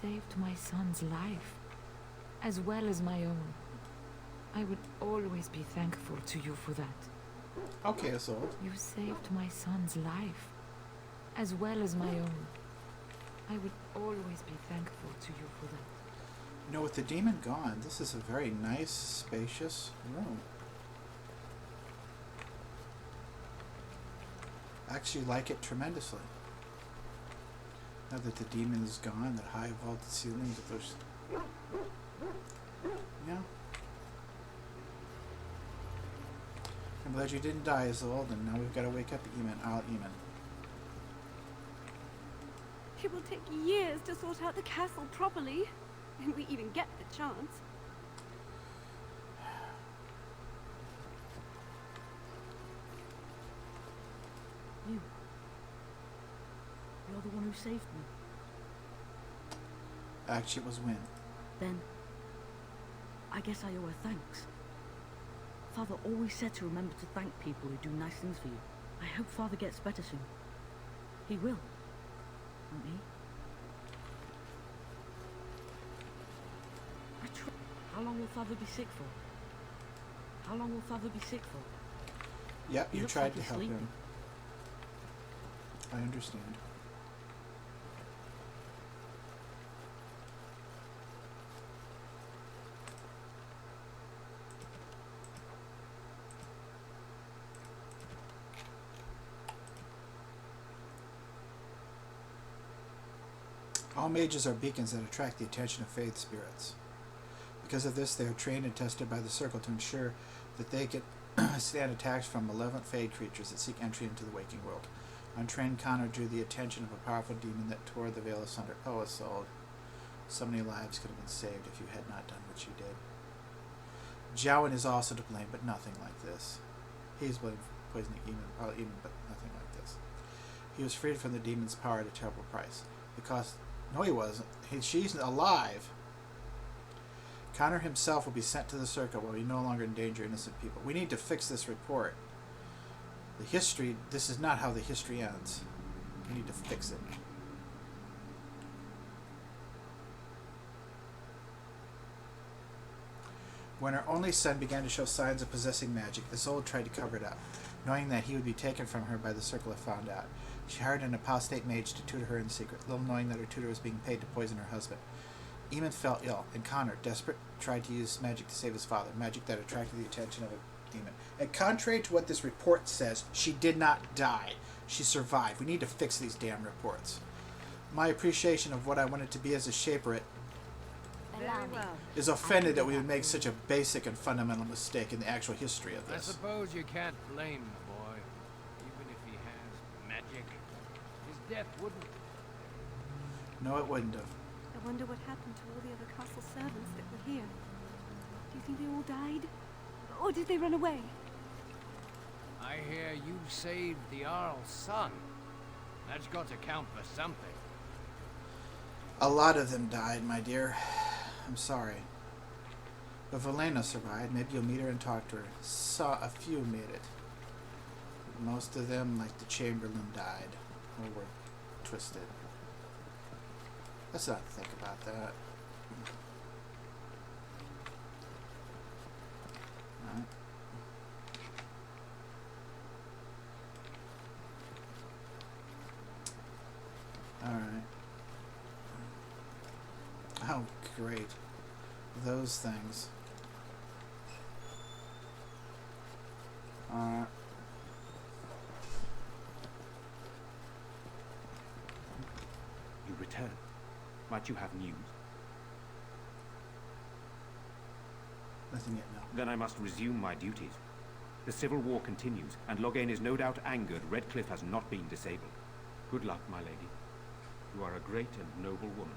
saved my son's life, as well as my own. I would always be thankful to you for that. Okay, Isolde. You saved my son's life, as well as my own. I would always be thankful to you for that. You know, with the demon gone, this is a very nice, spacious room. I actually like it tremendously. Now that the demon is gone, that high vaulted ceilings, that there's... Yeah. I'm glad you didn't die, Isolde, and now we've got to wake up Eamon. It will take years to sort out the castle properly, if we even get the chance. You're the one who saved me. Actually, it was Wynne. Then, I guess I owe her thanks. Father always said to remember to thank people who do nice things for you. I hope Father gets better soon. He will. Won't he? How long will Father be sick for? How long will Father be sick for? Yep, He you looks tried like to he's help sleeping. him. I understand. All mages are beacons that attract the attention of faith spirits. Because of this, they are trained and tested by the Circle to ensure that they can stand attacks from malevolent fade creatures that seek entry into the waking world. Untrained Connor drew the attention of a powerful demon that tore the veil asunder. Oh, Isolde. So many lives could have been saved if you had not done what you did. Jowan is also to blame, but nothing like this. He is blamed for poisoning Eamon, but nothing like this. He was freed from the demon's power at a terrible price. Because... No, he wasn't. She's alive. Connor himself will be sent to the Circle where we no longer endanger innocent people. We need to fix this report. The history, this is not how the history ends. We need to fix it. When her only son began to show signs of possessing magic, Isolde tried to cover it up, knowing that he would be taken from her by the Circle if found out. She hired an apostate mage to tutor her in secret, little knowing that her tutor was being paid to poison her husband. Eamon fell ill, and Connor, desperate, tried to use magic to save his father, magic that attracted the attention of a demon. And contrary to what this report says, she did not die. She survived. We need to fix these damn reports. My appreciation of what I wanted to be as a shaper is offended that we would make such a basic and fundamental mistake in the actual history of this. I suppose you can't blame the boy, even if he has magic. His death wouldn't. No, it wouldn't have. I wonder what happened to all the other castle servants that were here. Do you think they all died? Or did they run away? I hear you saved the Earl's son. That's got to count for something. A lot of them died, my dear. I'm sorry. But Velena survived. Maybe you'll meet her and talk to her. Saw a few made it. But most of them, like the Chamberlain, died. Or were twisted. Let's not think about that. Alright. Alright. Oh, great. Those things. You return. Might you have news? Nothing yet, no. Then I must resume my duties. The civil war continues, and Loghain is no doubt angered Redcliffe has not been disabled. Good luck, my lady. You are a great and noble woman.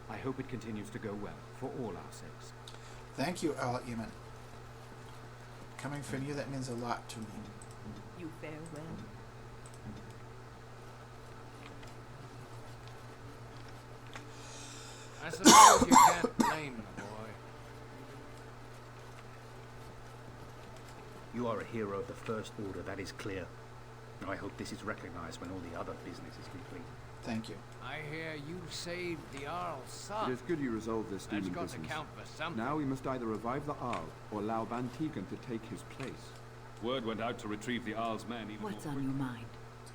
I hope it continues to go well, for all our sakes. Thank you, Eamon. Coming from you, that means a lot to me. You fare well. I suppose you can't blame the boy. You are a hero of the First Order, that is clear. I hope this is recognized when all the other business is complete. Thank you. I hear you saved the Earl's son. It is good you resolved this That's demon got to business. count for something. Now we must either revive the Arl or allow Van Tegan to take his place. Word went out to retrieve the Arl's men even What's more on quickly. your mind?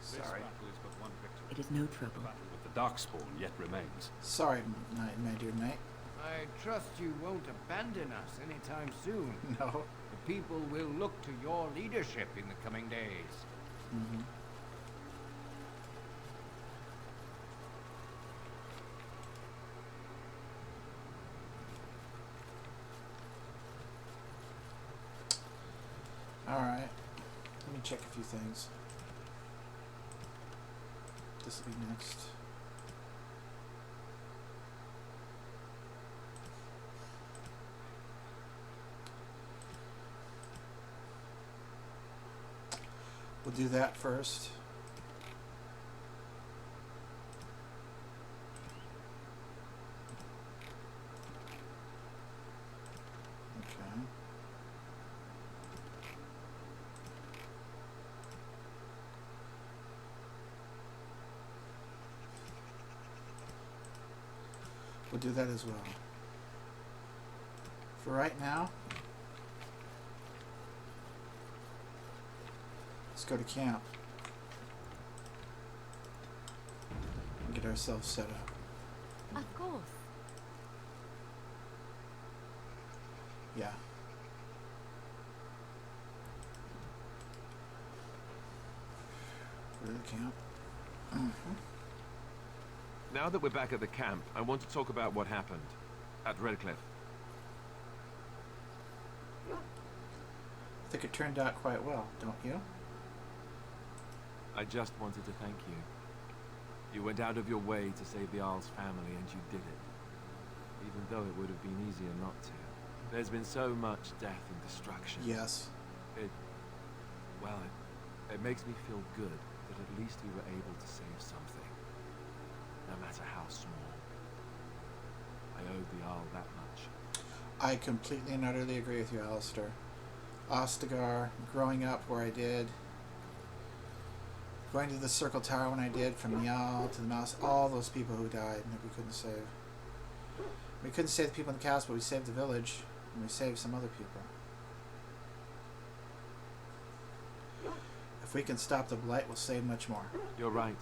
This Sorry. battle is but one victory. It is no The trouble. battle with the Darkspawn yet remains. Sorry, my dear knight. I trust you won't abandon us anytime soon. No. The people will look to your leadership in the coming days. Mm-hmm. Alright. Let me check a few things. This will be next. We'll do that first. Okay. We'll do that as well. For right now, let's go to camp and get ourselves set up. Of course. Yeah. Go to the camp. Now that we're back at the camp, I want to talk about what happened at Redcliffe. I think it turned out quite well, don't you? I just wanted to thank you. You went out of your way to save the Arl's family, and you did it. Even though it would have been easier not to. There's been so much death and destruction. Yes. It makes me feel good that at least we were able to save something. No matter how small. I owe the Arl that much. I completely and utterly agree with you, Alistair. Ostagar, growing up where I did, going to the Circle Tower when I did, from Niall to the Mouse, all those people who died and that we couldn't save. We couldn't save the people in the castle, but we saved the village, and we saved some other people. If we can stop the blight, we'll save much more. You're right.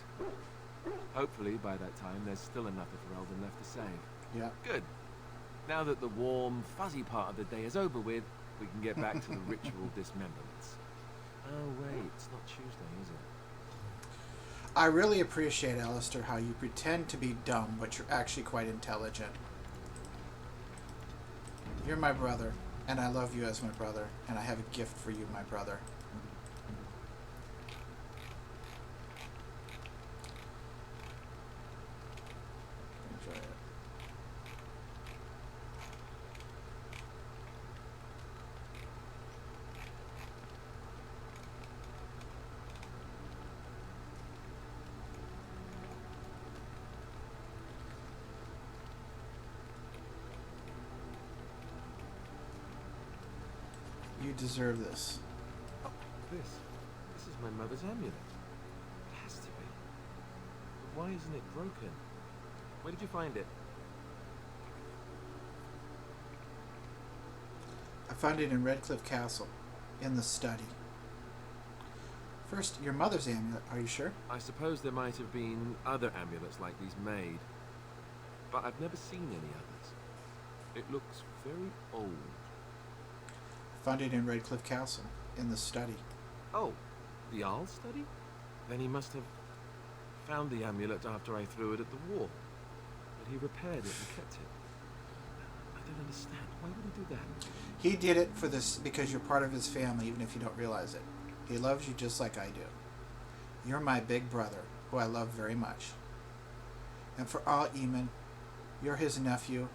Hopefully, by that time, there's still enough of Ferelden left to save. Yeah. Good. Now that the warm, fuzzy part of the day is over with, we can get back to the ritual dismemberments. Oh wait, it's not Tuesday, is it? I really appreciate, Alistair, how you pretend to be dumb, but you're actually quite intelligent. You're my brother, and I love you as my brother, and I have a gift for you, my brother. Enjoy it. You deserve this. Oh, this is my mother's amulet. It has to be. But why isn't it broken? Where did you find it? I found it in Redcliffe Castle, in the study. First, your mother's amulet, are you sure? I suppose there might have been other amulets like these made, but I've never seen any others. It looks very old. I found it in Redcliffe Castle, in the study. Oh, the Arl's study? Then he must have found the amulet after I threw it at the wall. But he repaired it and kept it. I don't understand. Why would he do that? He did it for this because you're part of his family, even if you don't realize it. He loves you just like I do. You're my big brother, who I love very much. And for all Eamon, you're his nephew,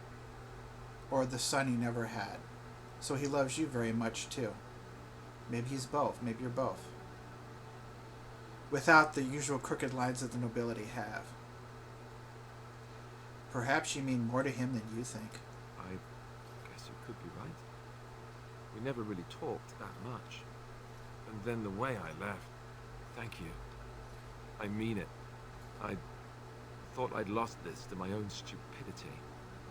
or the son he never had. So he loves you very much too. Maybe he's both. Maybe you're both. Without the usual crooked lines that the nobility have. Perhaps you mean more to him than you think. I guess you could be right. We never really talked that much. And then the way I left. Thank you. I mean it. thought I'd lost this to my own stupidity.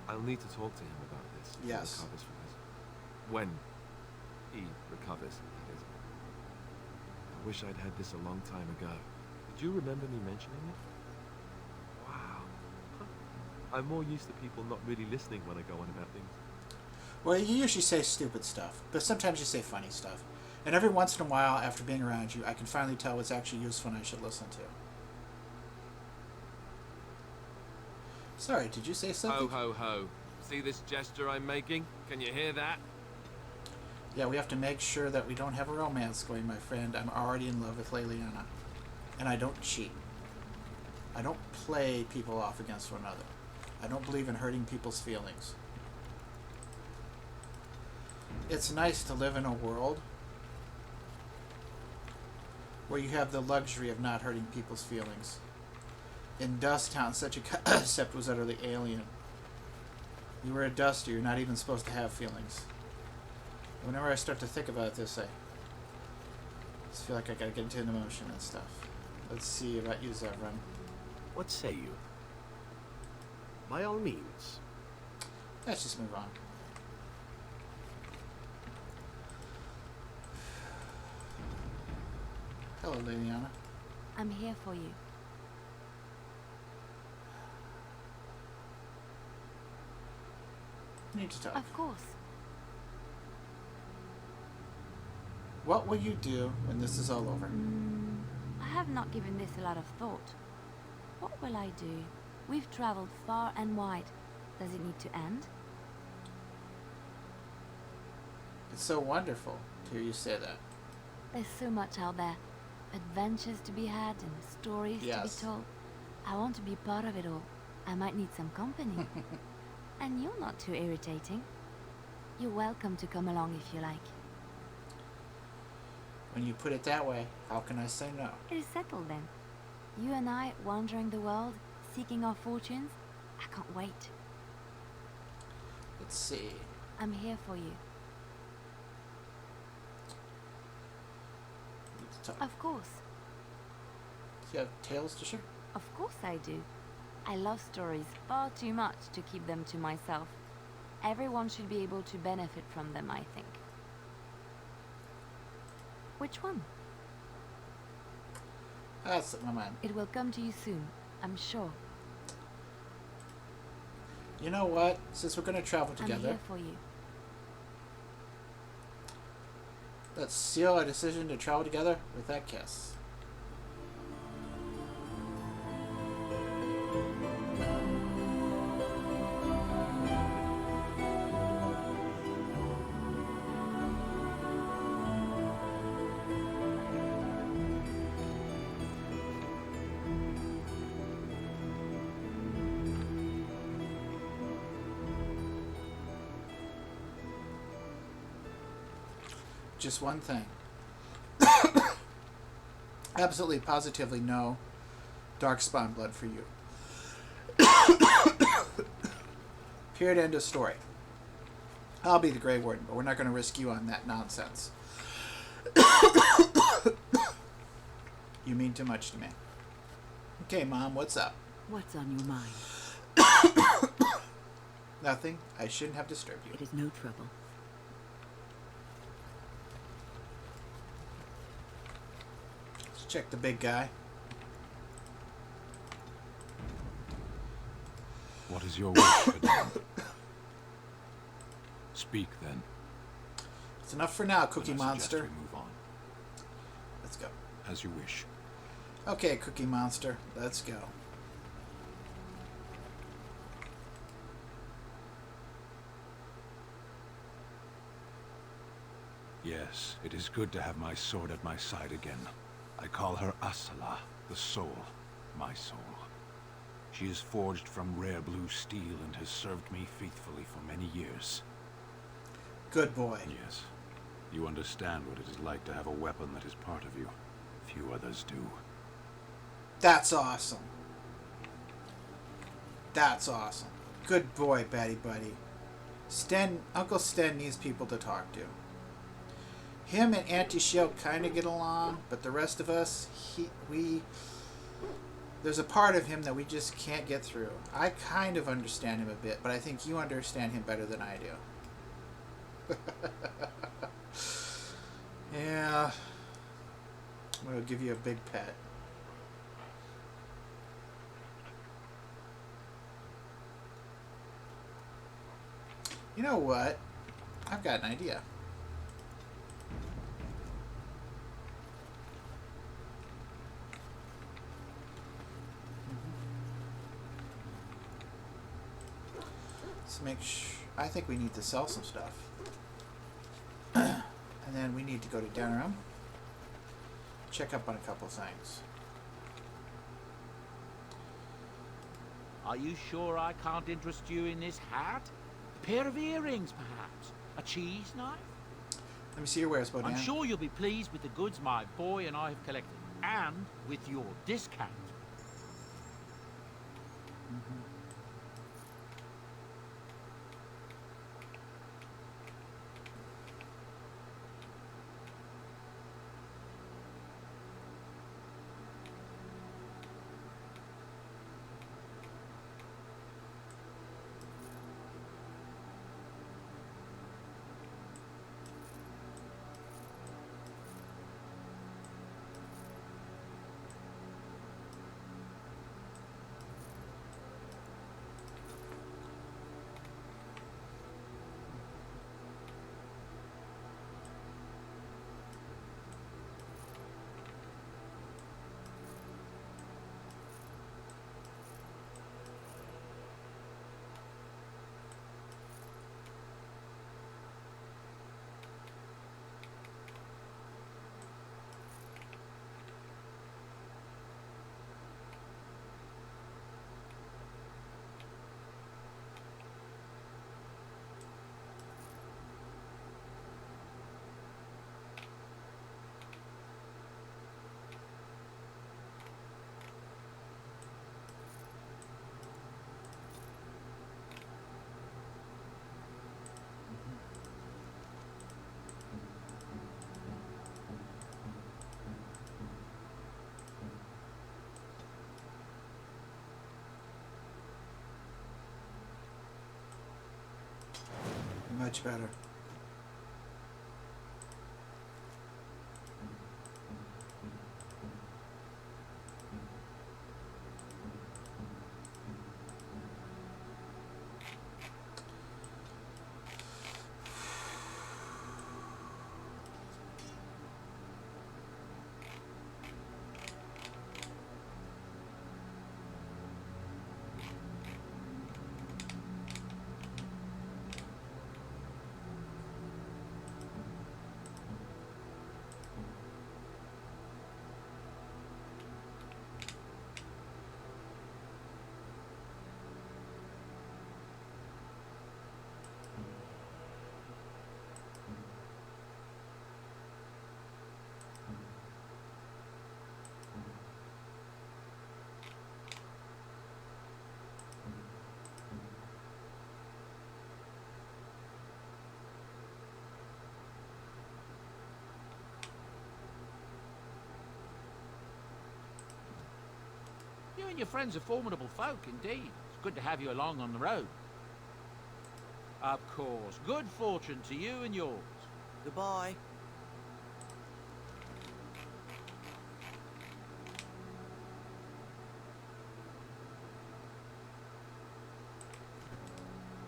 I'll need to talk to him about this. When he Yes. recovers from this. When he recovers, that is. I wish I'd had this a long time ago. Did you remember me mentioning it? Wow. I'm more used to people not really listening when I go on about things. Well, you usually say stupid stuff, but sometimes you say funny stuff. And every once in a while, after being around you, I can finally tell what's actually useful and I should listen to. Sorry, did you say something? Ho, ho, ho. See this gesture I'm making? Can you hear that? Yeah, we have to make sure that we don't have a romance going, my friend. I'm already in love with Leliana. And I don't cheat. I don't play people off against one another. I don't believe in hurting people's feelings. It's nice to live in a world where you have the luxury of not hurting people's feelings. In Dust Town, such a concept was utterly alien. You were a duster, you're not even supposed to have feelings. Whenever I start to think about this, I just feel like I gotta get into an emotion and stuff. Let's see about you, Zevran. What say you? By all means. Let's just move on. Hello, Leliana. I'm here for you. Need to talk. Of course. What will you do when this is all over? I have not given this a lot of thought. What will I do? We've traveled far and wide. Does it need to end? It's so wonderful to hear you say that. There's so much out there. Adventures to be had and stories to Yes. be told. I want to be part of it all. I might need some company. And you're not too irritating. You're welcome to come along if you like. When you put it that way, how can I say no? It is settled then. You and I wandering the world, seeking our fortunes. I can't wait. Let's see. I'm here for you. Need to talk. Of course. Do you have tales to share? Of course I do. I love stories far too much to keep them to myself. Everyone should be able to benefit from them, I think. Which one? That's my mind. It will come to you soon, I'm sure. You know what? Since we're going to travel I'm together, here for you. let's seal our decision to travel together with that kiss. Just one thing. Absolutely, positively no darkspawn blood for you. Period, end of story. I'll be the Grey Warden, but we're not going to risk you on that nonsense. You mean too much to me. Okay, Mom, what's up? What's on your mind? Nothing. I shouldn't have disturbed you. It is no trouble. Let's check the big guy. What is your wish, madame? Speak, then. It's enough for now, Then Cookie I suggest Monster. we move on. Let's go. As you wish. Okay, Cookie Monster. Let's go. Yes, it is good to have my sword at my side again. I call her Asala, the soul, my soul. She is forged from rare blue steel and has served me faithfully for many years. Good boy. Yes, you understand what it is like to have a weapon that is part of you. Few others do. That's awesome. That's awesome. Good boy, Batty Buddy. Uncle Sten needs people to talk to. Him and Auntie Shell kind of get along, but the rest of us, There's a part of him that we just can't get through. I kind of understand him a bit, but I think you understand him better than I do. Yeah. I'm going to give you a big pet. You know what? I've got an idea. I think we need to sell some stuff. And then we need to go to Denham. Check up on a couple things. Are you sure I can't interest you in this hat? A pair of earrings, perhaps? A cheese knife? Let me see your wares, Bodan. I'm sure you'll be pleased with the goods my boy and I have collected, and with your discount. Much better. You and your friends are formidable folk, indeed. It's good to have you along on the road. Of course. Good fortune to you and yours. Goodbye.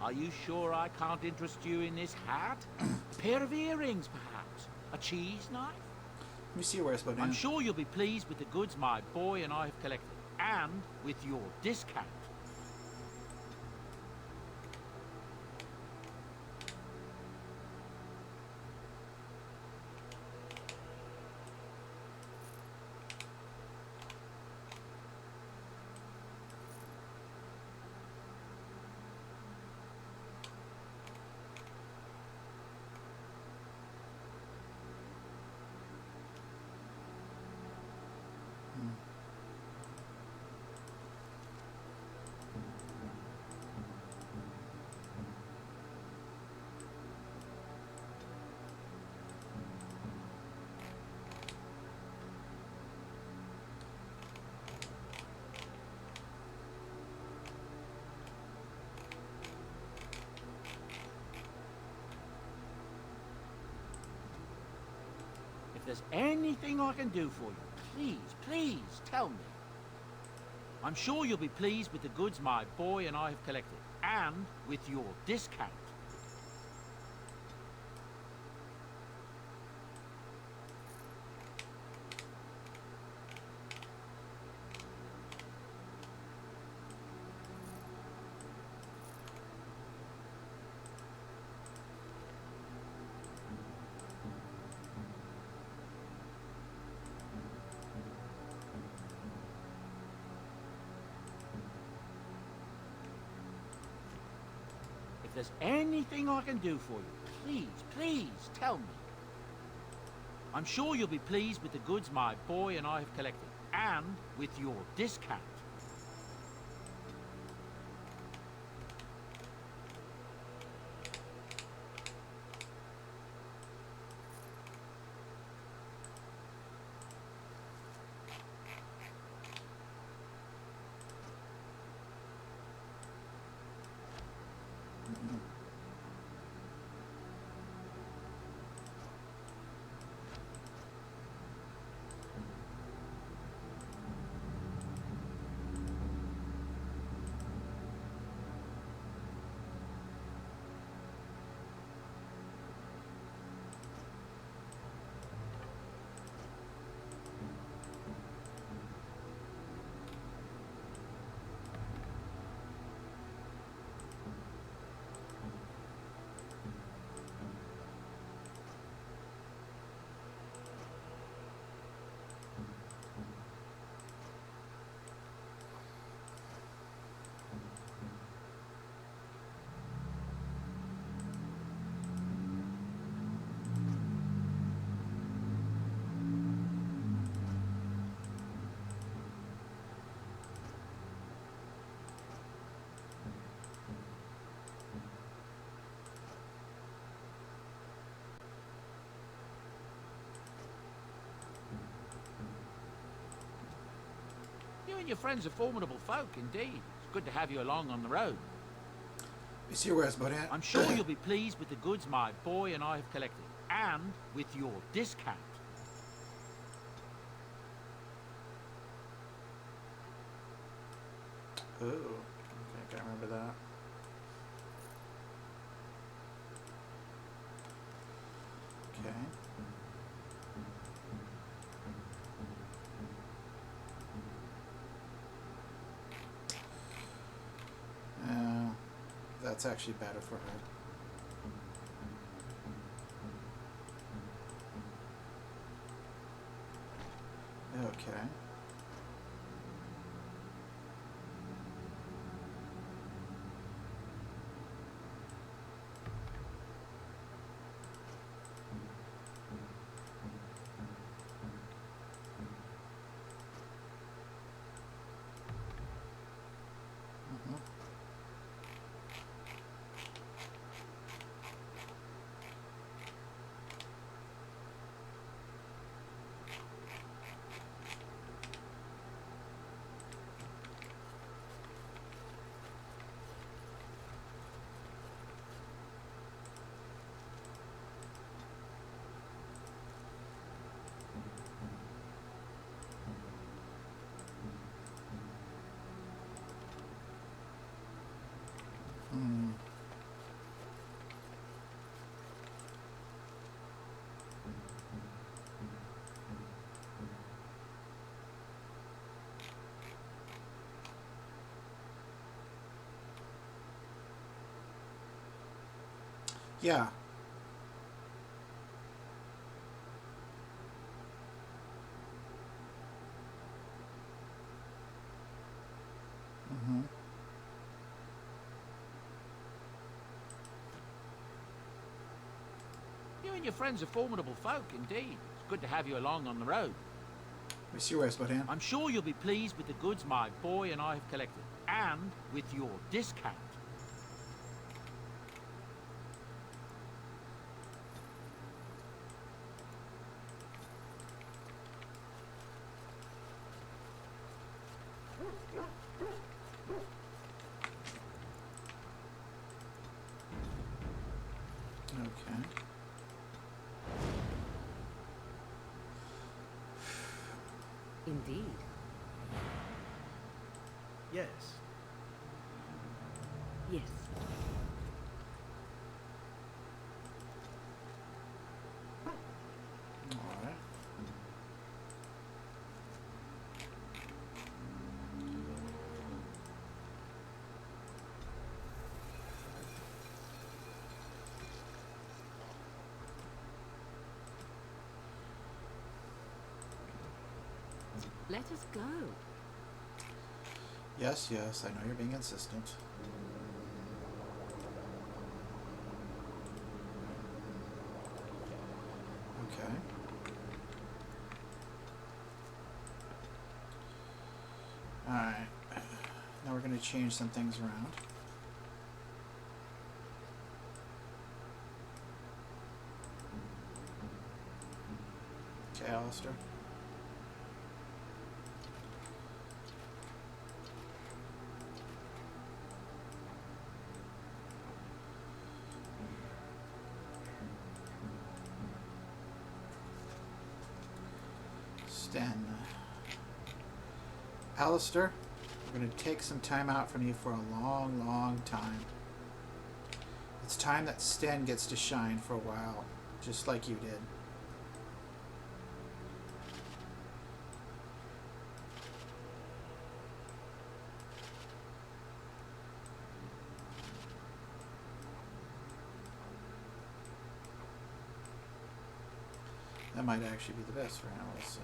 Are you sure I can't interest you in this hat? A pair of earrings, perhaps? A cheese knife? Let me see your wares, Bodan. I'm sure you'll be pleased with the goods my boy and I have collected, and with your discount. If there's anything I can do for you, please, please tell me. I'm sure you'll be pleased with the goods my boy and I have collected, and with your discount. If there's anything I can do for you, please, please tell me. I'm sure you'll be pleased with the goods my boy and I have collected, and with your discount. You and your friends are formidable folk, indeed. It's good to have you along on the road. You see where it's about at? I'm sure you'll be pleased with the goods my boy and I have collected, and with your discount. Oh, okay, I can't remember that. Okay. That's actually better for her. Okay. Yeah. You and your friends are formidable folk, indeed. It's good to have you along on the road. We see where it's about at. I'm sure you'll be pleased with the goods my boy and I have collected, and with your discount. Okay. Indeed. Yes. Yes. Alright. Let us go. Yes, yes, I know you're being insistent. Okay. Alright. Now we're going to change some things around. Okay, Alistair. Sten. Alistair, we're going to take some time out from you for a long, long time. It's time that Sten gets to shine for a while, just like you did. That might actually be the best for him, we'll see.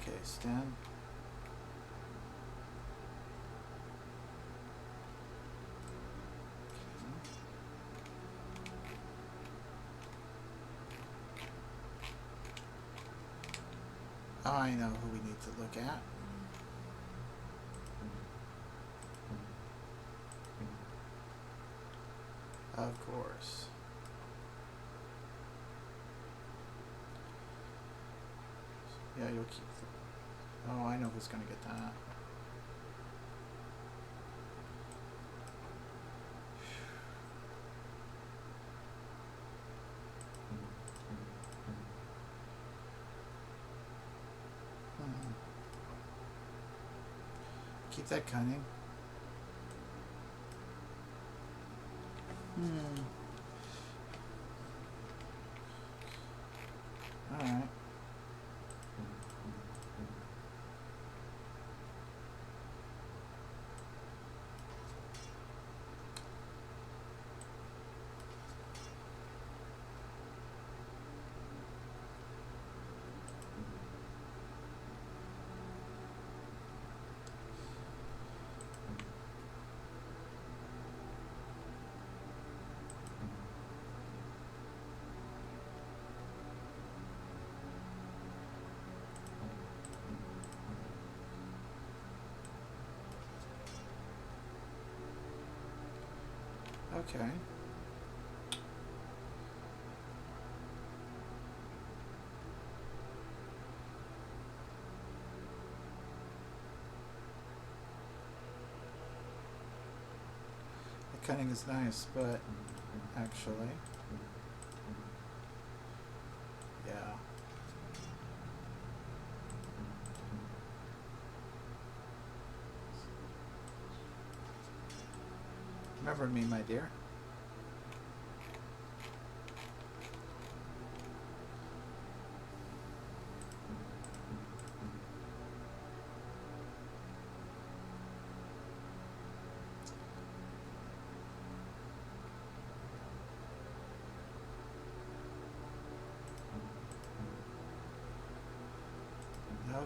Okay, Stan. I know who we need to look at. Of course. Yeah, you'll keep the... Oh, I know who's going to get that. Keep that cunning. Alright. Okay. The cunning is nice, but actually, yeah. Remember me, my dear.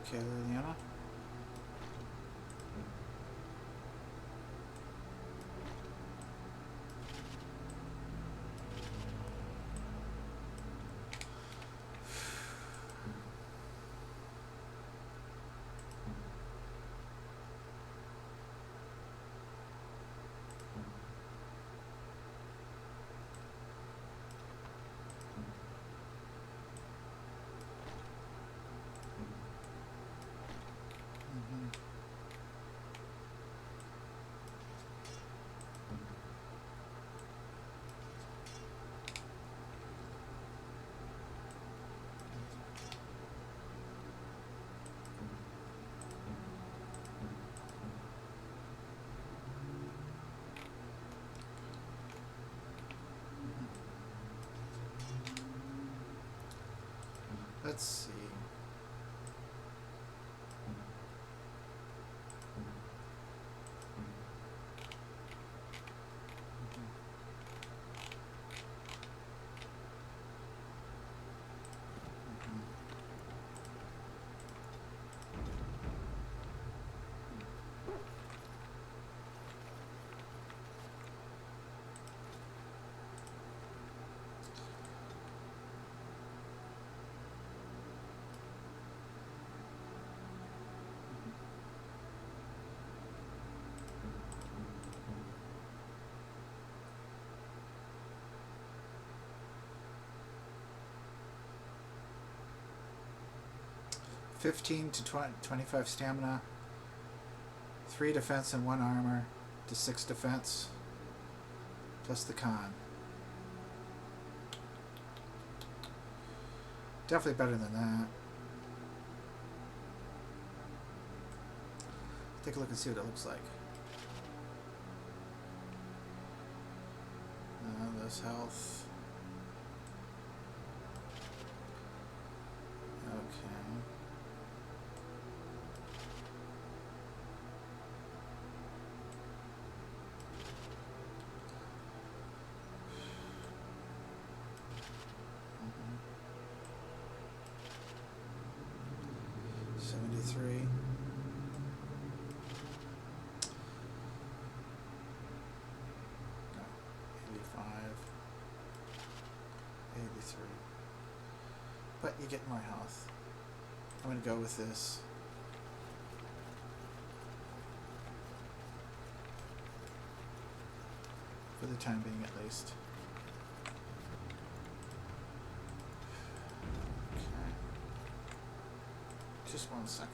Okay, Liliana. Let's see. $15 to 25 stamina, 3 defense and 1 armor to 6 defense, plus the con. Definitely better than that. Take a look and see what it looks like. This health. Okay. Mhm. 73. No. 85. 83. But you get more health. I'm going to go with this. For the time being, at least. Okay. Just 1 second.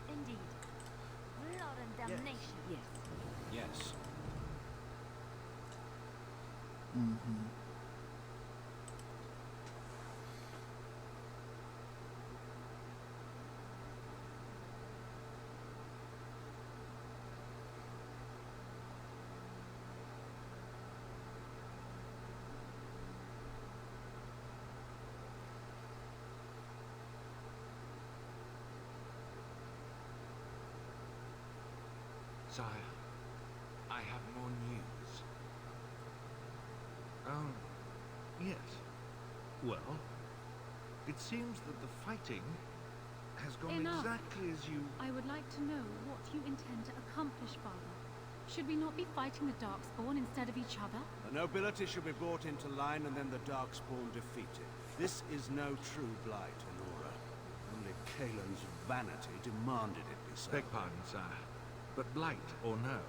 Indeed. Blood and damnation. Yes. Yes. Mm-hmm. Sire, I have more news. Oh, yes. Well, it seems that the fighting has gone Enough. exactly as you... I would like to know what you intend to accomplish, Father. Should we not be fighting the Darkspawn instead of each other? The nobility should be brought into line and then the Darkspawn defeated. This is no true blight, Honora. Only Kaelin's vanity demanded it be so. Beg pardon, sire. But blight or no,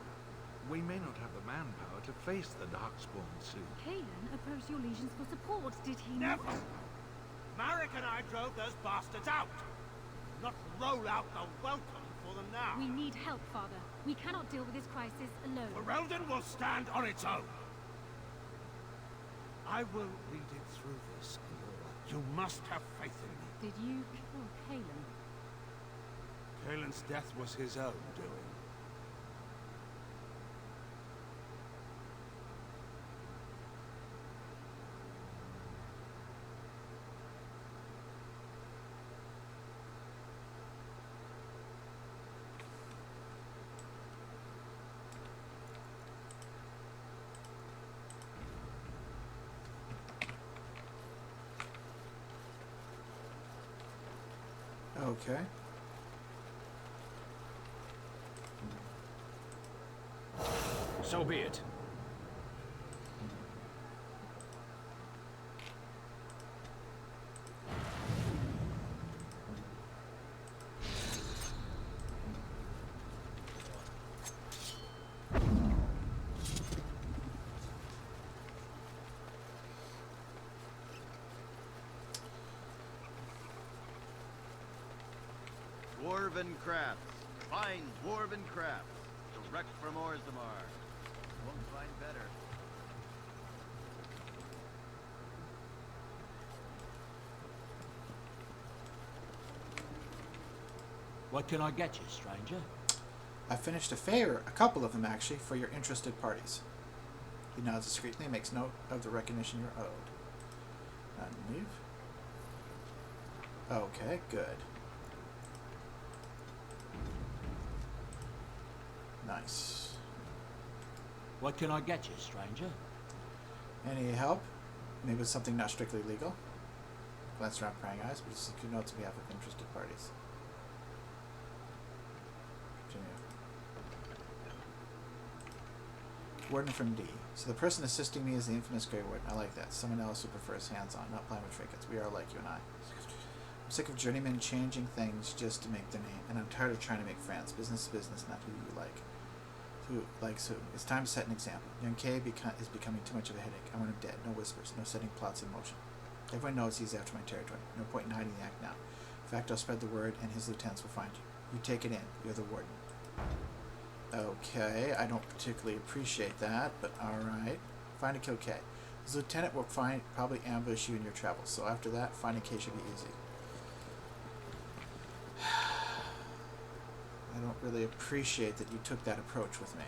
we may not have the manpower to face the Darkspawn soon. Kaelin opposed your legions for support, did he Never! not? Marek and I drove those bastards out! Not roll out the welcome for them now! We need help, Father. We cannot deal with this crisis alone. Ferelden will stand on its own! I will lead it through this, Honora. You must have faith in me. Did you kill Kaelin? Kaelin's death was his own doing. Okay. So be it. Dwarven crafts. Fine dwarven crafts. Direct from Orzammar. Won't find better. What can I get you, stranger? I finished a favor, a couple of them actually, for your interested parties. He nods discreetly and makes note of the recognition you're owed. And leave. Okay, good. Nice. What can I get you, stranger? Any help? Maybe it's something not strictly legal? Glance around prying eyes, but just secure notes on behalf of interested parties. Continue. Warden from D. So the person assisting me is the infamous Grey Warden. I like that. Someone else who prefers hands-on, not playing with trinkets. We are like you and I. I'm sick of journeymen changing things just to make their name, and I'm tired of trying to make friends. Business is business, not who you like. Who likes who? It's time to set an example. Young K is becoming too much of a headache. I want him dead. No whispers. No setting plots in motion. Everyone knows he's after my territory. No point in hiding the act now. In fact, I'll spread the word, and his lieutenants will find you. You take it in. You're the warden. Okay, I don't particularly appreciate that, but alright. Find and kill K. His lieutenant will probably ambush you in your travels, so after that, finding K should be easy. I don't really appreciate that you took that approach with me.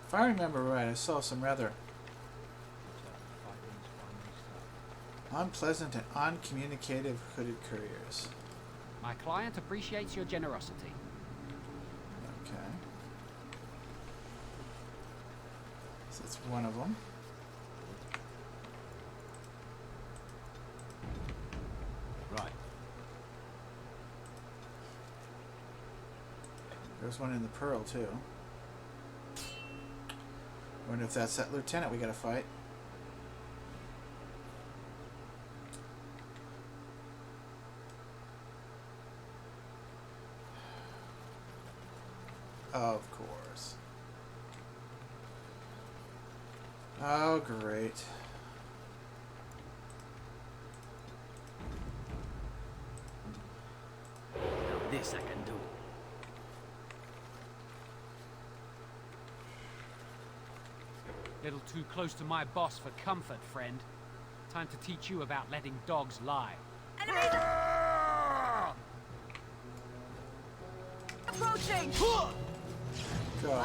If I remember right, I saw some rather unpleasant and uncommunicative hooded couriers. My client appreciates your generosity. Okay. So that's one of them. Right. There's one in the Pearl, too. Wonder if that's that lieutenant we gotta fight. Of course. Oh, great. Now this I can do. Little too close to my boss for comfort, friend. Time to teach you about letting dogs lie. Approaching! Go.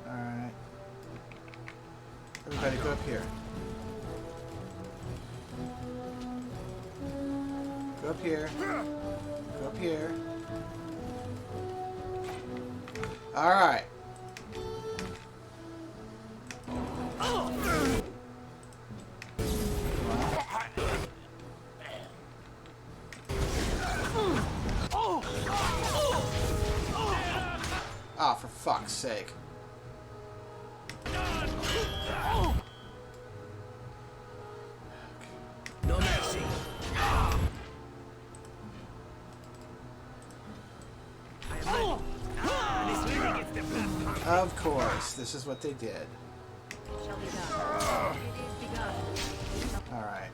Alright. Everybody go up here. Go up here. Go up here. Alright. Ah, for fuck's sake. No mercy. Of course, this is what they did. Alright.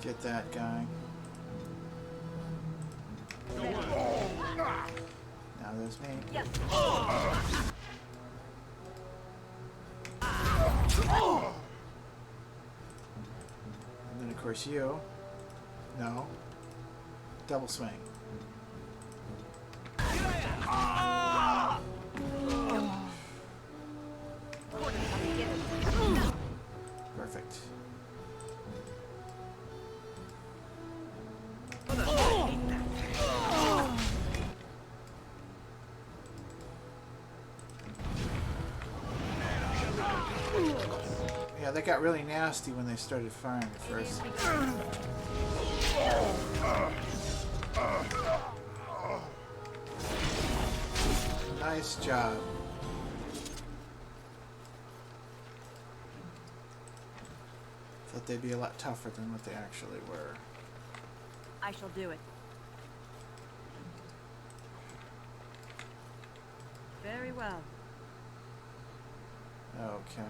Get that guy. Now there's me. Yes. And then of course you. No. Double swing. Perfect. Yeah, they got really nasty when they started firing at first. Nice job. Thought they'd be a lot tougher than what they actually were. I shall do it. Very well. Okay.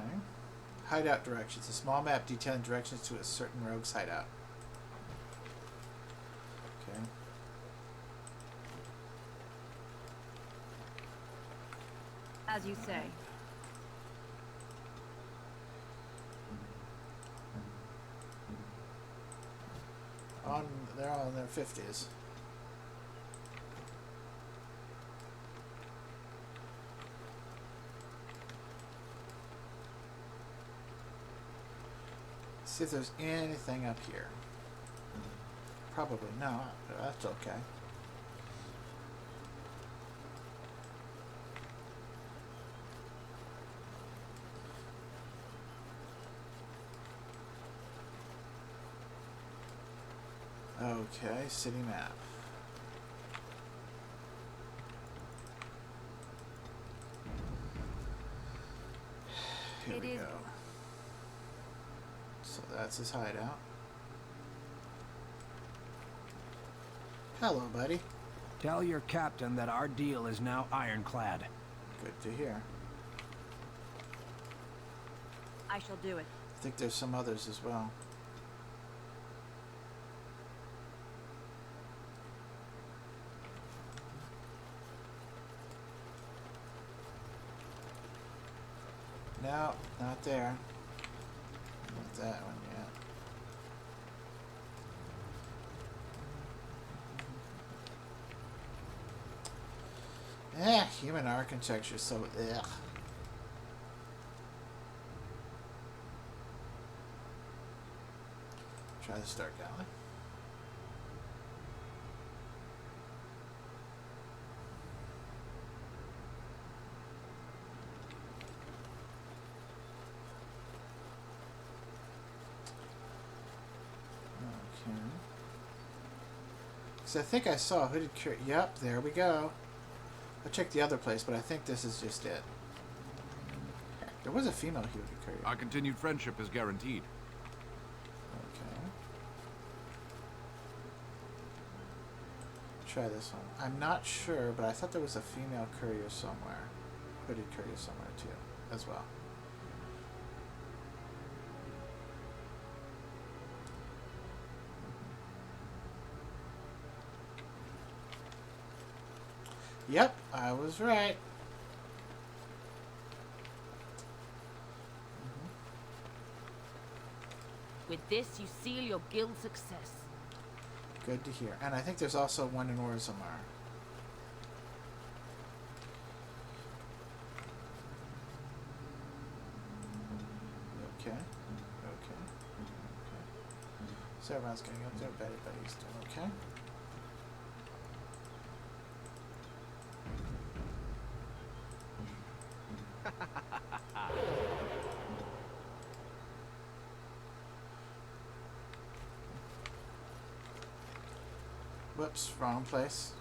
Hideout directions. A small map detailing directions to a certain rogue's hideout. Okay. As you say. They're all in their 50s. See if there's anything up here. Probably not, but that's okay. Okay, city map. Here we go. So that's his hideout. Hello, buddy. Tell your captain that our deal is now ironclad. Good to hear. I shall do it. I think there's some others as well. No, not there. Not that one yet. Human architecture, so ugh. Try the Stark Alley. So I think I saw a hooded courier. Yep, there we go. I checked the other place, but I think this is just it. There was a female hooded courier. Our continued friendship is guaranteed. Okay. Try this one. I'm not sure, but I thought there was a female courier somewhere. Hooded courier somewhere too, as well. Yep, I was right. With this, you seal your guild success. Good to hear. And I think there's also one in Orzammar. Okay. Okay. So everyone's getting up there. Everybody's doing okay. Whoops, wrong place.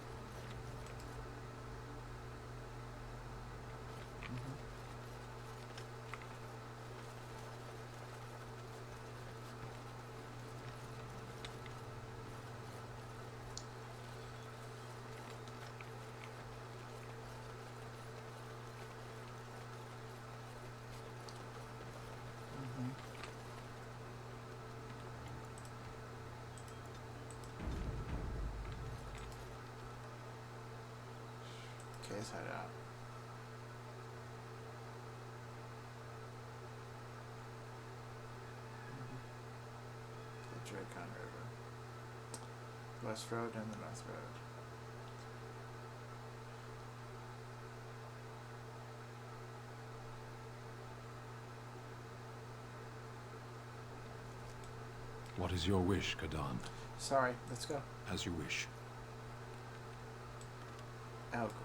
Okay, let's head out. The Dracon River. West Road and the North Road. What is your wish, Kadan? Sorry, let's go. As you wish. Oh, great.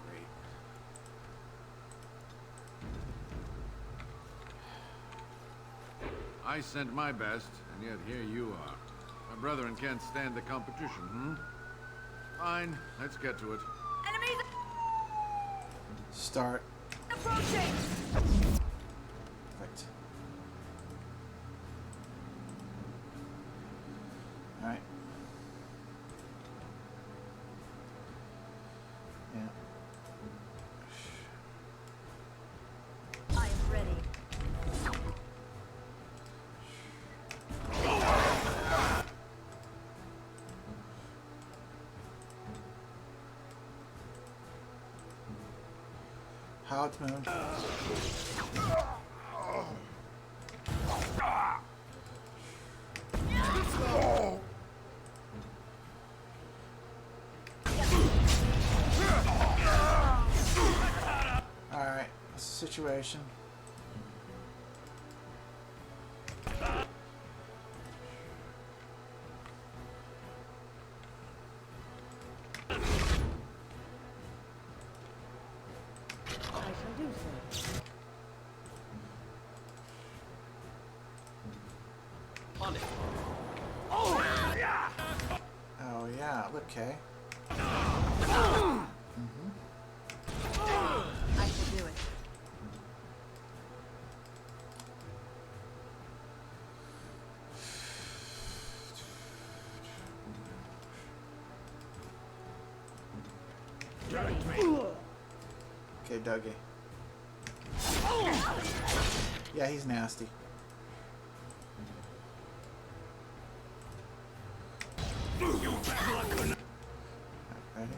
I sent my best, and yet here you are. My brethren can't stand the competition, Fine, let's get to it. Enemies Start. approaching! Perfect. Alright. Yeah. I am ready. How it's moved. Alright, what's the situation? I shall do so. On it. Oh yeah, okay. I shall do it. Okay, Dougie. Yeah, he's nasty. Ready?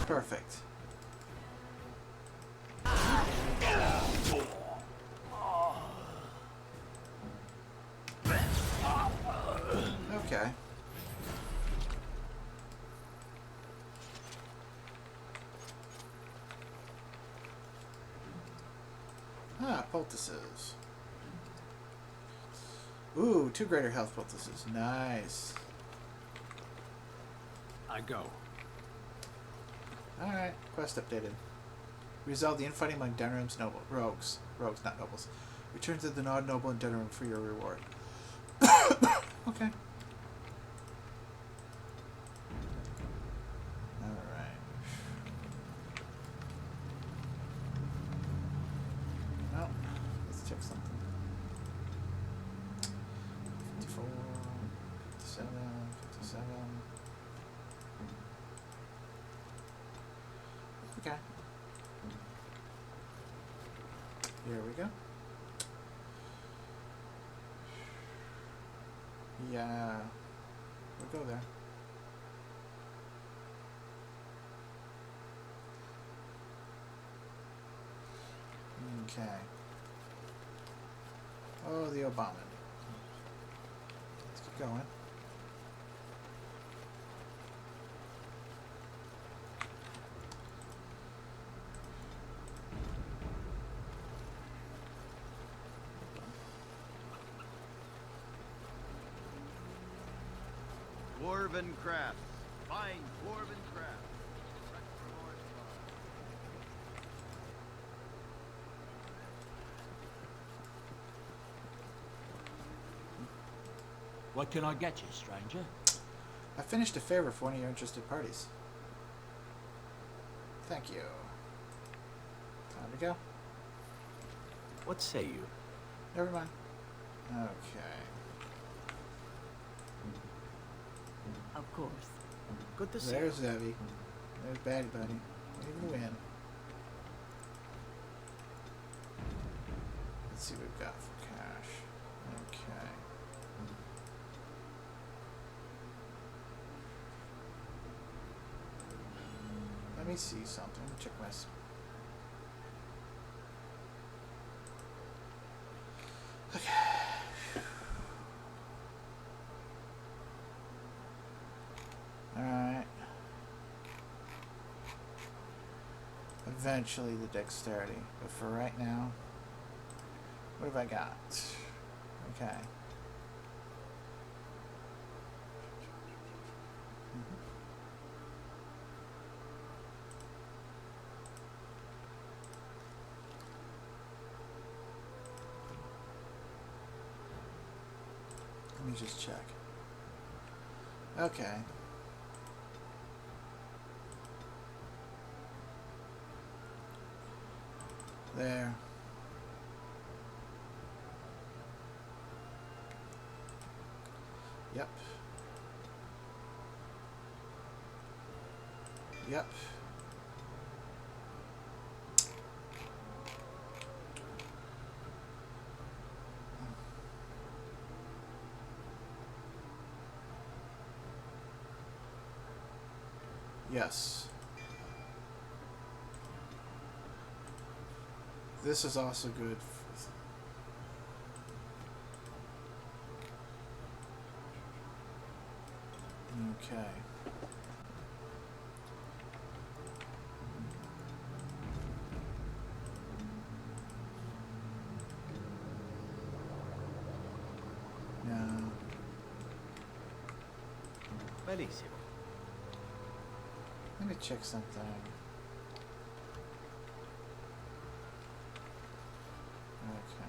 Perfect. Okay. Ah, poultices. Ooh, 2 greater health poultices. Nice. I go. Alright, quest updated. Resolve the infighting among Denrim's rogues. Rogues, not nobles. Return to the Nod Noble in Denrim for your reward. Okay. Alright. Well, let's check something. 54, 57, 57. Okay. Here we go. Yeah, we'll go there. Okay. Oh, the Obama. Let's keep going. Dwarven crafts. Fine dwarven crafts. Direct from Orange. What can I get you, stranger? I finished a favor for one of your interested parties. Thank you. Time to go. What say you? Never mind. Okay. Of course. Good to see There's you. Zevi. There's Batty Buddy. Even win. Let's see what we've got for cash. Okay. Let me see something. Check my. Okay. Alright. Eventually the dexterity. But for right now, what have I got? Okay. me just check. Okay. There. Yep. Yep. Yes. This is also good. Okay. Now, Benissimo. let me check something. Okay.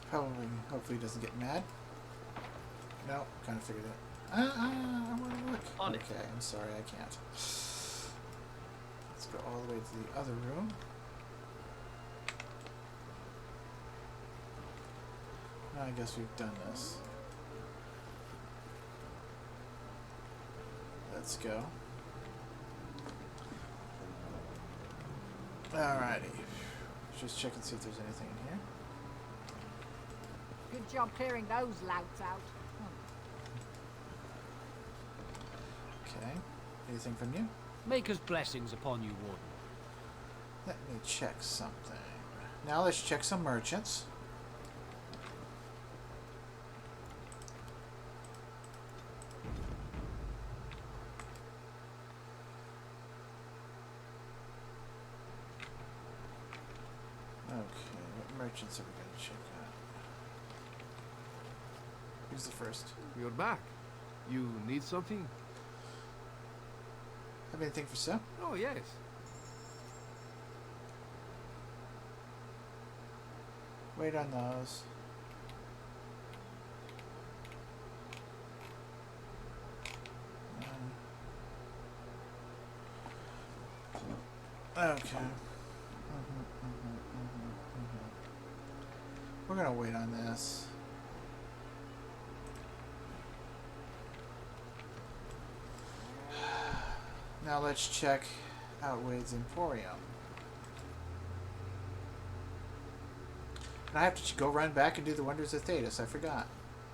Probably, hopefully he doesn't get mad. No, kind of figured it. I want to look. On it. Okay, I'm sorry, I can't. Let's go all the way to the other room. I guess we've done this. Let's go. Alrighty. Just check and see if there's anything in here. Good job clearing those louts out. Okay. Anything from you? Maker's blessings upon you, Warden. Let me check something. Now let's check some merchants. Okay, what merchants are we going to check out? Who's the first? You're back. You need something? Have anything for sale? Oh, yes. Wait on those. Okay. We're gonna wait on this. Now let's check out Wade's Emporium. And I have to go run back and do the wonders of Thedas. I forgot.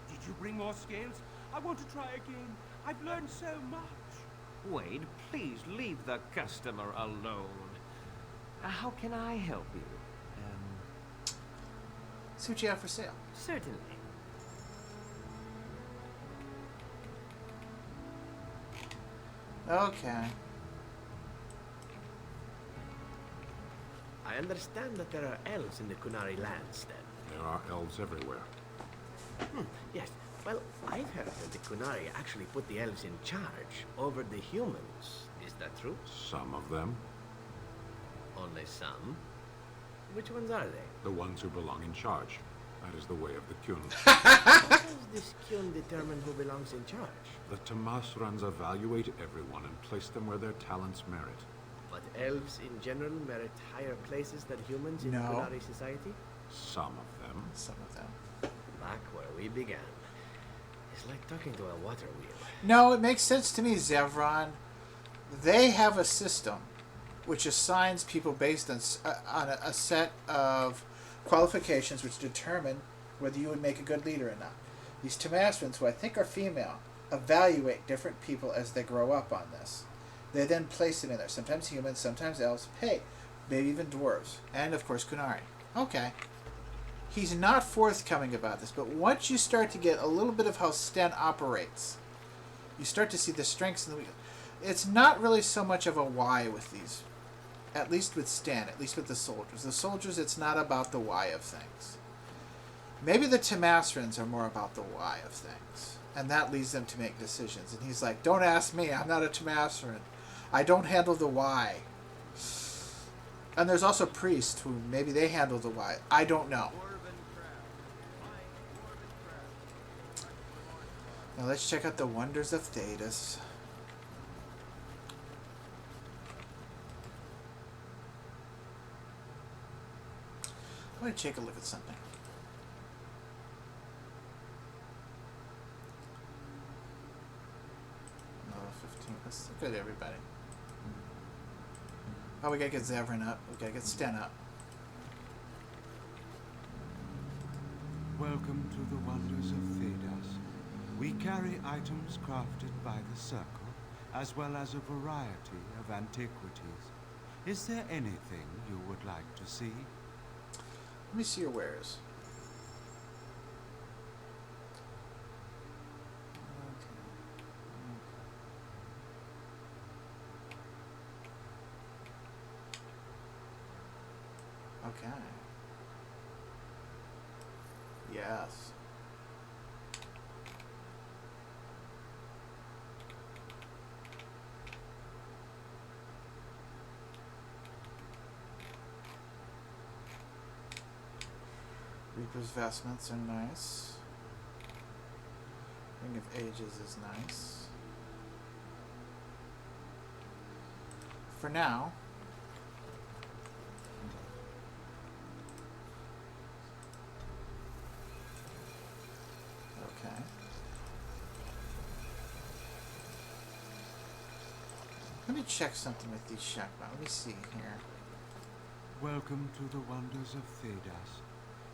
Did you bring more scales? I want to try again. I've learned so much. Wade, please leave the customer alone. How can I help you? See what you have for sale. Certainly. Okay. I understand that there are elves in the Kunari lands, then. There are elves everywhere. Yes. Well, I've heard that the Kunari actually put the elves in charge over the humans. Is that true? Some of them. Only some? Which ones are they? The ones who belong in charge. That is the way of the Kyun. How does this Kyun determine who belongs in charge? The Tamasrans evaluate everyone and place them where their talents merit. But elves in general merit higher places than humans in Kunari society? Some of them. Some of them. Back where we began. It's like talking to a water wheel. No, it makes sense to me, Zevron. They have a system which assigns people based on a set of qualifications which determine whether you would make a good leader or not. These Tamasrans, who I think are female, evaluate different people as they grow up on this. They then place them in there. Sometimes humans, sometimes elves. Hey, maybe even dwarves. And, of course, Kunari. Okay. He's not forthcoming about this, but once you start to get a little bit of how Sten operates, you start to see the strengths and the weaknesses. It's not really so much of a why with these. At least with Sten, at least with the soldiers. The soldiers, it's not about the why of things. Maybe the Tamasrans are more about the why of things. And that leads them to make decisions. And he's like, don't ask me, I'm not a Tamasran. I don't handle the why. And there's also priests who maybe they handle the why. I don't know. Now let's check out the wonders of Thedas. I'm going to take a look at something. No, 15. Let's look at everybody. Oh, we gotta get Zevran up. We gotta get Sten up. Welcome to the wonders of Thedas. We carry items crafted by the Circle, as well as a variety of antiquities. Is there anything you would like to see? Let me see your wares. Okay. Yes. Reaper's vestments are nice. Ring of Ages is nice. For now, okay. Let me check something with these Shakma. Let me see here. Welcome to the wonders of Thedas.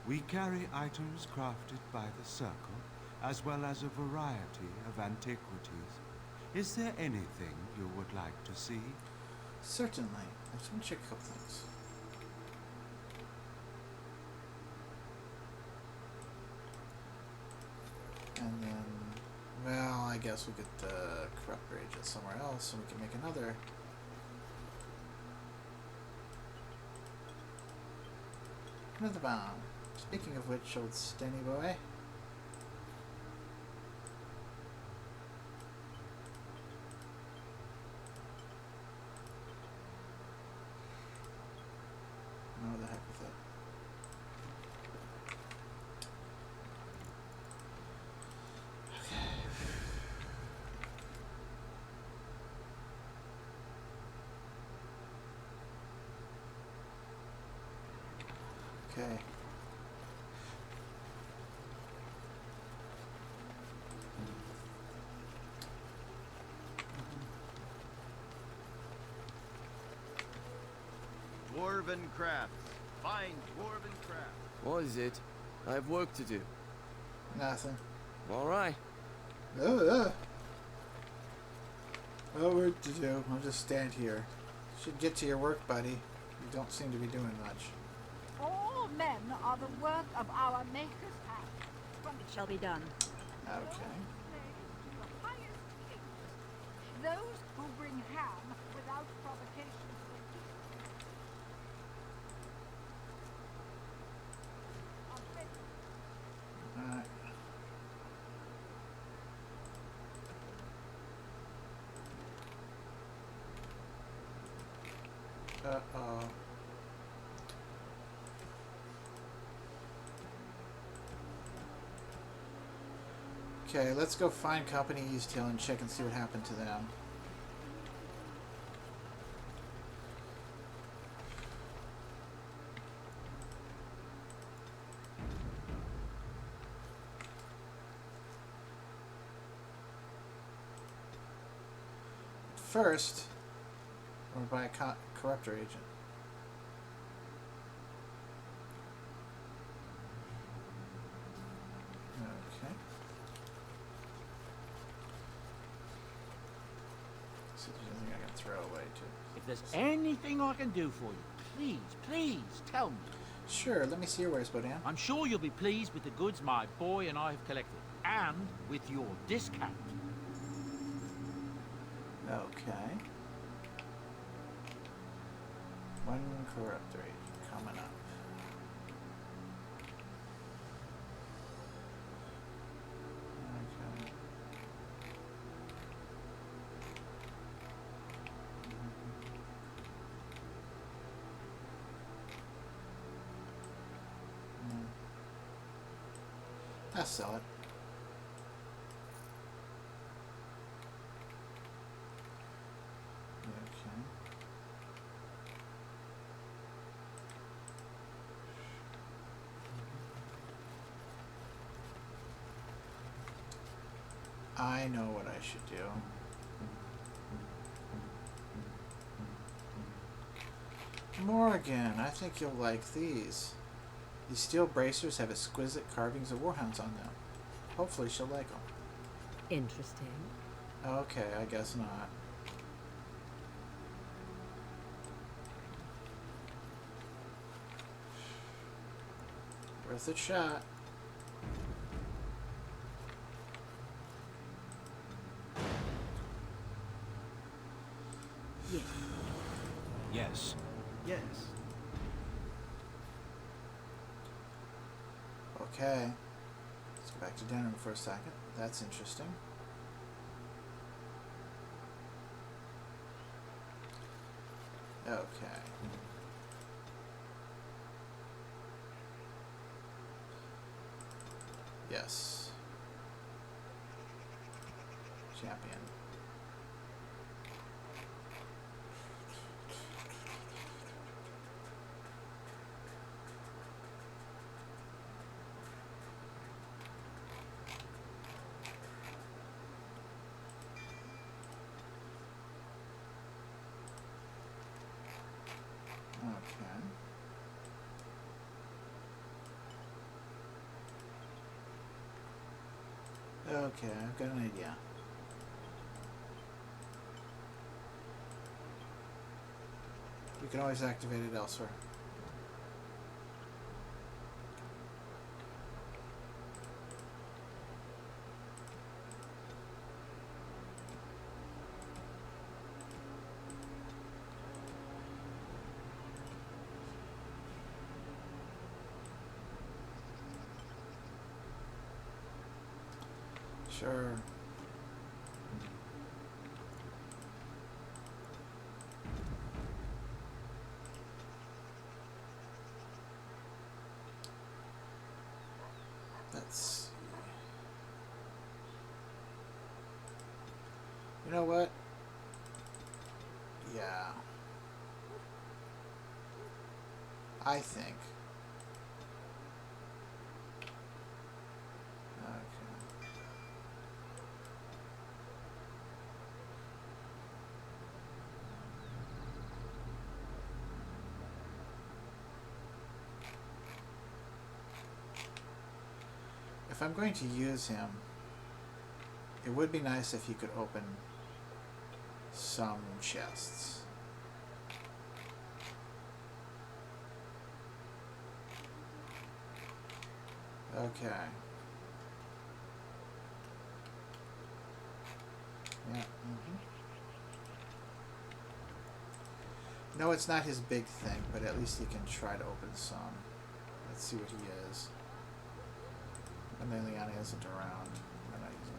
We carry items crafted by the Circle, as well as a variety of antiquities. Is there anything you would like to see? Certainly. I just want to check a couple things. And then, well, I guess we could corrupt rage it somewhere else, and we can make another. Another bomb. Speaking of which, old Stenny boy. No, the heck with it. Okay. Okay. Dwarven crafts. Fine dwarven crafts. What is it? I have work to do. Nothing. All right. Oh, work to do. I'll just stand here. Should get to your work, buddy. You don't seem to be doing much. All men are the work of our Maker's hand. It shall be done. Okay. Those who bring ham without provocation. Alright. Uh-oh. Okay, let's go find Company East Hill and check and see what happened to them. First, or by a corruptor agent. Okay. See if there's anything I can throw away too. If there's anything I can do for you, please, please tell me. Sure, let me see your wares, Bodan. I'm sure you'll be pleased with the goods my boy and I have collected, and with your discount. Okay. One corruptor agent coming up. Okay. I'll sell it. I know what I should do. Morgan, I think you'll like these. These steel bracers have exquisite carvings of warhounds on them. Hopefully she'll like them. Interesting. Okay, I guess not. Worth a shot. Yes. Yes. Yes. Okay. Let's go back to dinner for a second. That's interesting. Okay. Yes. Champion. Okay. Okay, I've got an idea. We can always activate it elsewhere. Sure. Let's see. You know what? Yeah. I think. Okay. If I'm going to use him, it would be nice if he could open some chests. Okay. Yeah. No, it's not his big thing, but at least he can try to open some. Let's see what he is. And Liliana isn't around. I'm not using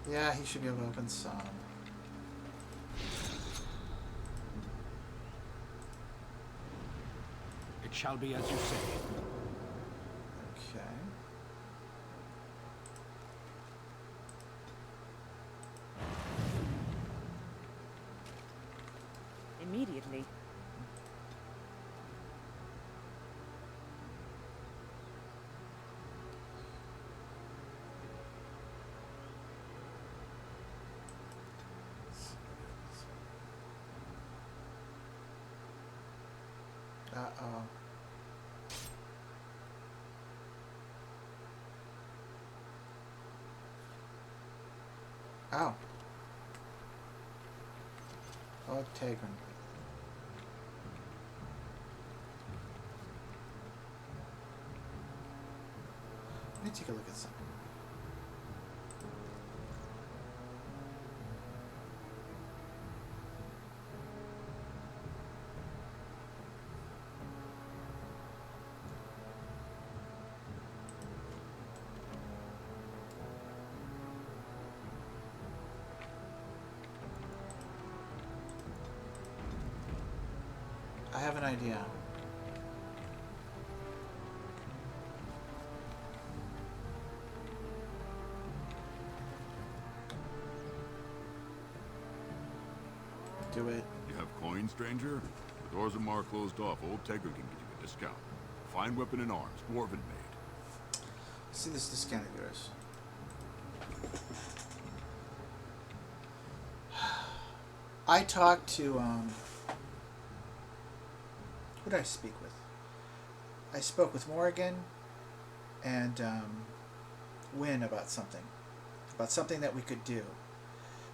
Liliana. Yeah, he should be able to open some. It shall be as you say. Okay. Immediately. Uh-oh. Oh. Oh, Tegrin. Let me take a look at something. I have an idea. Do it. You have coin, stranger? With Orzammar closed off, old Tegra can give you a discount. Fine weapon and arms, dwarven made. See this discount of yours. I talked to, who did I speak with? I spoke with Morrigan and Wynn about something that we could do.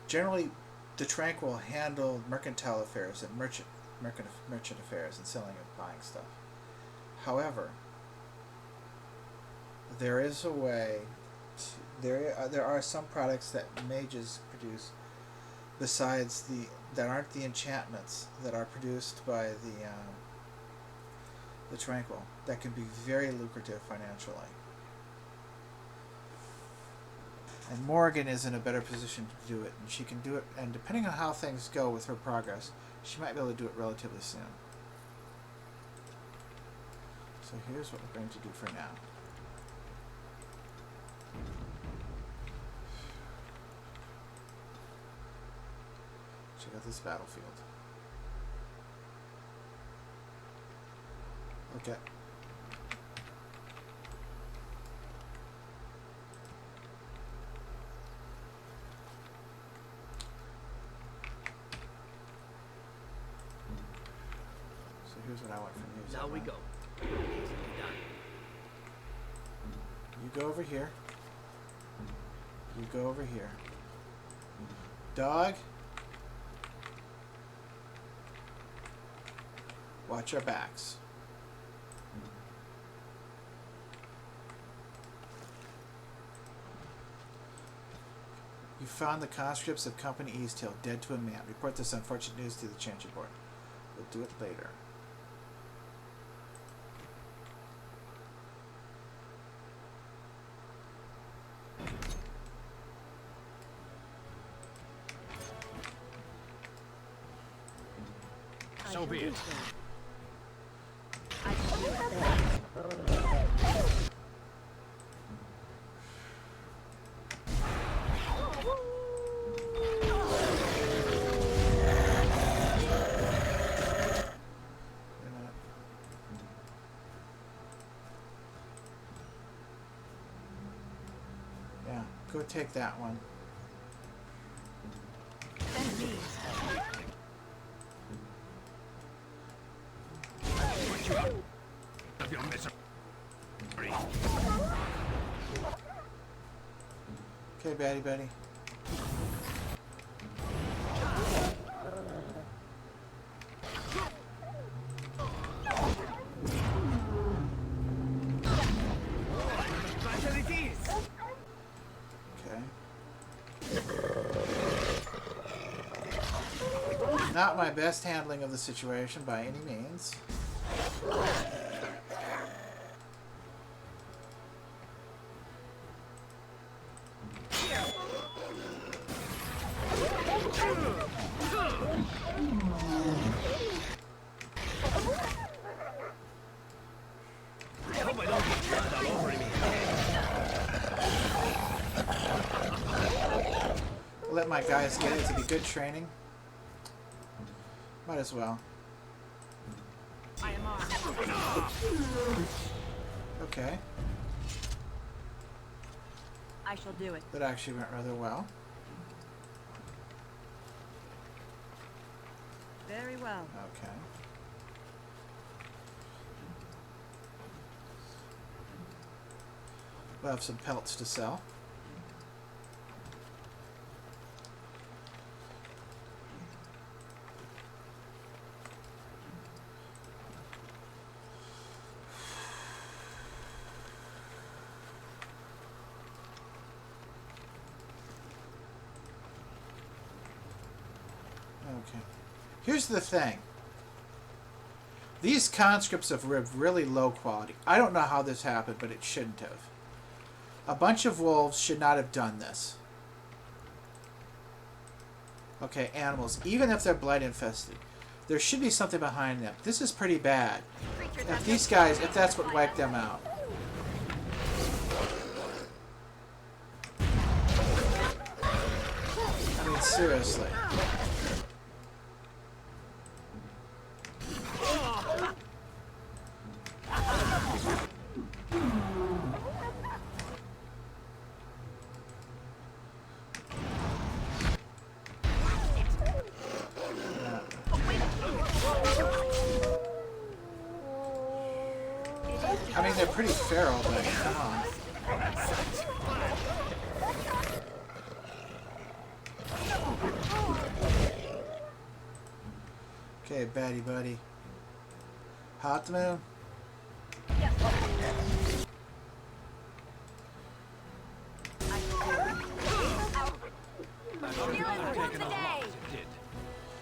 Generally, the Tranquil handle mercantile affairs and merchant affairs and selling and buying stuff. However, there is a way there are some products that mages produce besides that aren't the enchantments that are produced by the Tranquil that can be very lucrative financially. And Morrigan is in a better position to do it, and she can do it, and depending on how things go with her progress, she might be able to do it relatively soon. So here's what we're going to do for now. Check out this battlefield. Okay. So here's what I want from you. Now we go. You go over here. You go over here. Dog. Watch our backs. You found the conscripts of Company Easthill dead to a man. Report this unfortunate news to the Chancery Board. We'll do it later. So be it. Yeah, go take that one. Of your misery. Okay, Batty Betty. Okay. Not my best handling of the situation by any means. Let my guys get it to be good training. Might as well. I am armed. Okay. I shall do it. That actually went rather well. Very well. Okay. We'll have some pelts to sell. Okay. Here's the thing. These conscripts are really low quality. I don't know how this happened, but it shouldn't have. A bunch of wolves should not have done this. Okay, animals, even if they're blight infested, there should be something behind them. This is pretty bad. If these guys, if that's what wiped them out. I mean, seriously. mean, they're pretty feral, but come on. Okay, baddie buddy. Hot the moon.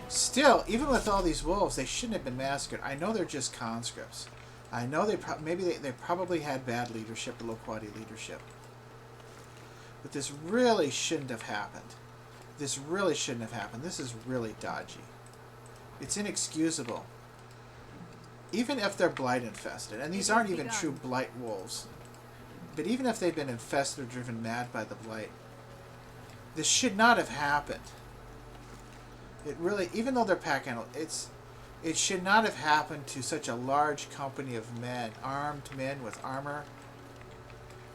Still, even with all these wolves, they shouldn't have been massacred. I know they're just conscripts. I know they probably had bad leadership, low quality leadership. But this really shouldn't have happened. This really shouldn't have happened. This is really dodgy. It's inexcusable. Even if they're blight infested, and these aren't even true blight wolves, but even if they've been infested or driven mad by the blight, this should not have happened. It really, even though they're pack animals, it should not have happened to such a large company of men, armed men with armor.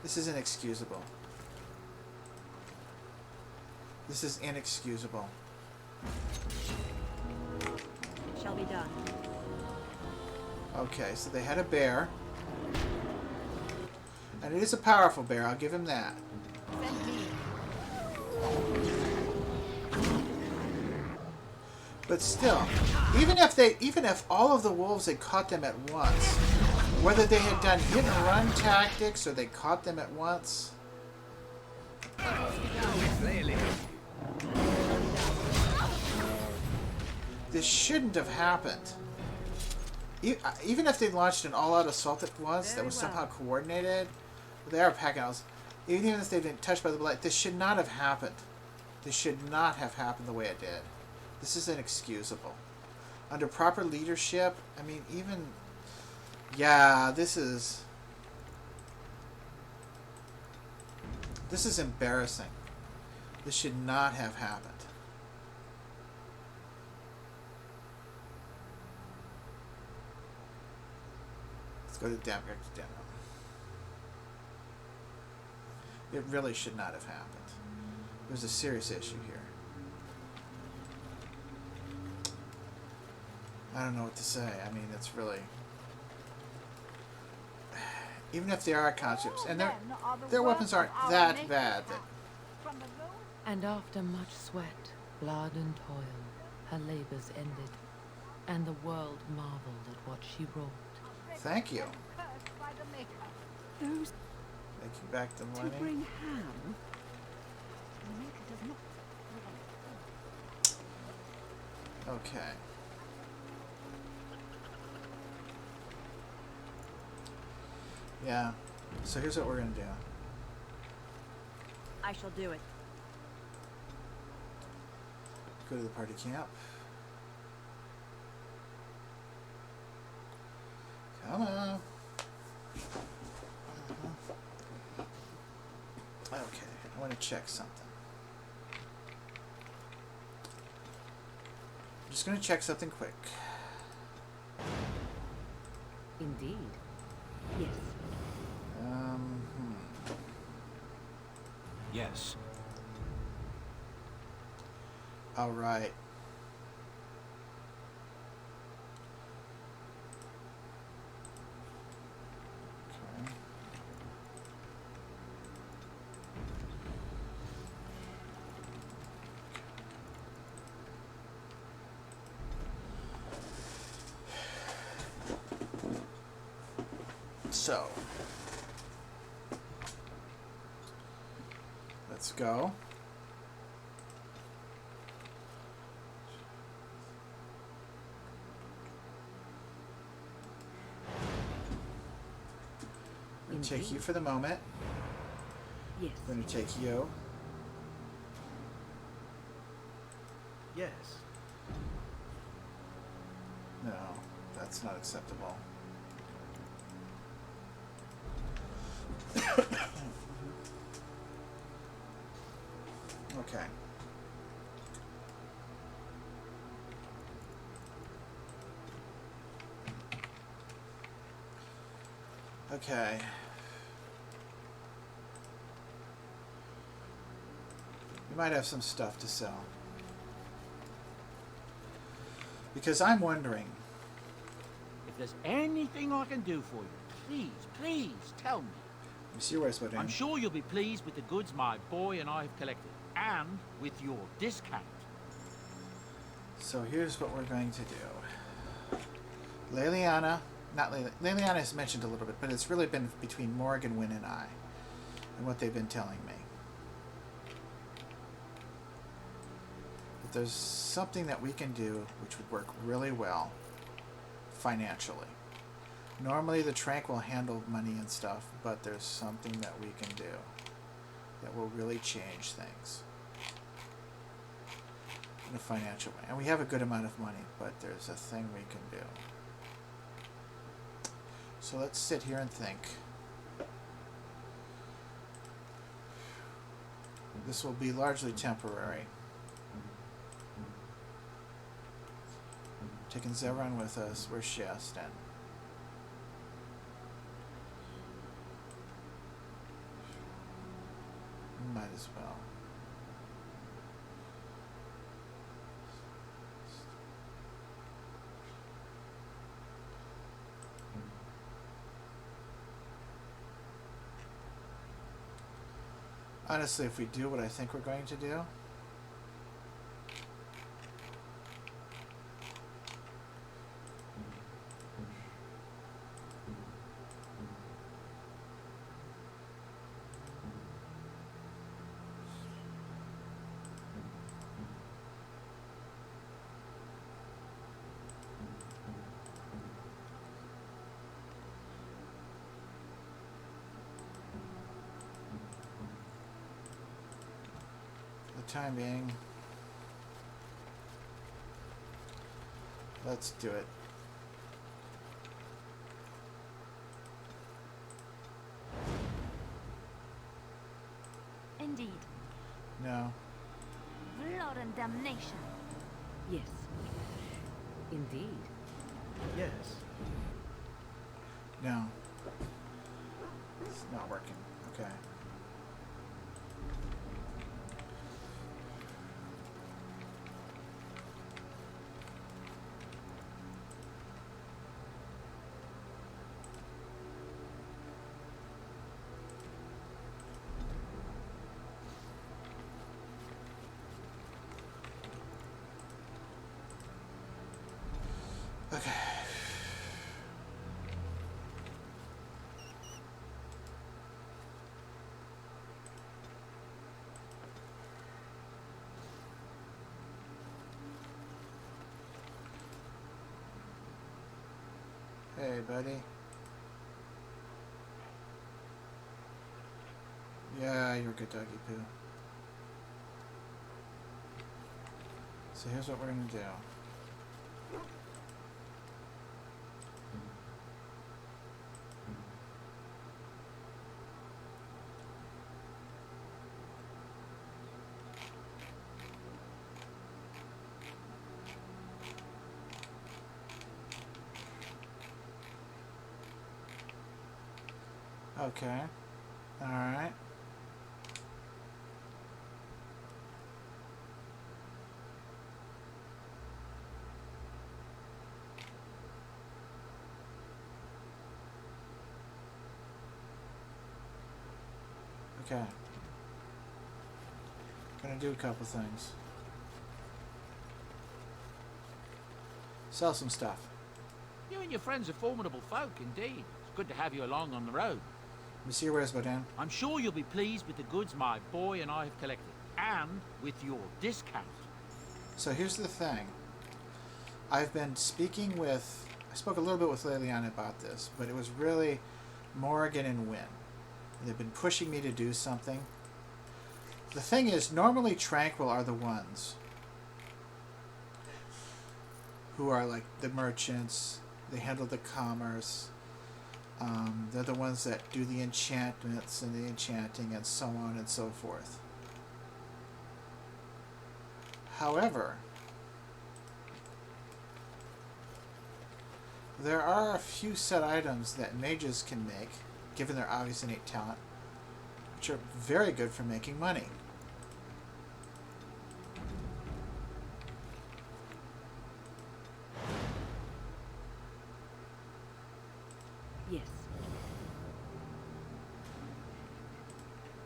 This is inexcusable. This is inexcusable. It shall be done. Okay, so they had a bear. And it is a powerful bear, I'll give him that. Send me. But still, even if all of the wolves had caught them at once, whether they had done hit and run tactics or they caught them at once, this shouldn't have happened. Even if they launched an all-out assault at once that was somehow coordinated, they are pack animals. Even if they've been touched by the blight, this should not have happened. This should not have happened the way it did. This is inexcusable. Under proper leadership, I mean, even... Yeah, this is embarrassing. This should not have happened. Let's go to demo. It really should not have happened. There's a serious issue here. I don't know what to say. I mean, it's really... Even if they are conscripts, and their weapons aren't that bad. And after much sweat, blood and toil, her labors ended, and the world marveled at what she wrought. Thank you. Those Thank you back to money. to bring ham. The maker does not. Okay. Yeah. So here's what we're gonna do. I shall do it. Go to the party camp. Come on. Okay, I want to check something. I'm just going to check something quick. Indeed. Yes. Yes. All right. Okay. So, let's go. I'm going to take you for the moment. Yes. I'm going to take you. Yes. No, that's not acceptable. Okay. Okay. We might have some stuff to sell. Because I'm wondering... If there's anything I can do for you, Please, please, tell me. Monsieur Westwood, I'm sure you'll be pleased with the goods my boy and I have collected, and with your discount. So here's what we're going to do. Leliana, not Leliana is mentioned a little bit, but it's really been between Morgan, Wynn, and I, and what they've been telling me. But there's something that we can do which would work really well financially. Normally the Trank will handle money and stuff, but there's something that we can do that will really change things in a financial way. And we have a good amount of money, but there's a thing we can do. So let's sit here and think. This will be largely temporary. Taking Zevran with us. Where's Shastan? Might as well. Honestly, if we do what I think we're going to do, time being, let's do it. Indeed. No. Blood and damnation. Yes. Indeed. Yes. No. It's not working. Okay. Okay. Hey, buddy. Yeah, you're a good doggy poo. So here's what we're gonna do. Okay. All right. Okay. Gonna do a couple things. Sell some stuff. You and your friends are formidable folk, indeed. It's good to have you along on the road. Monsieur Wesbodan. I'm sure you'll be pleased with the goods my boy and I have collected, and with your discount. So here's the thing. I've been speaking with... I spoke a little bit with Leliana about this, but it was really Morgan and Wynn. They've been pushing me to do something. The thing is, normally Tranquil are the ones who are like the merchants. They handle the commerce. They're the ones that do the enchantments and the enchanting and so on and so forth. However, there are a few set items that mages can make, given their obvious innate talent, which are very good for making money. Yes.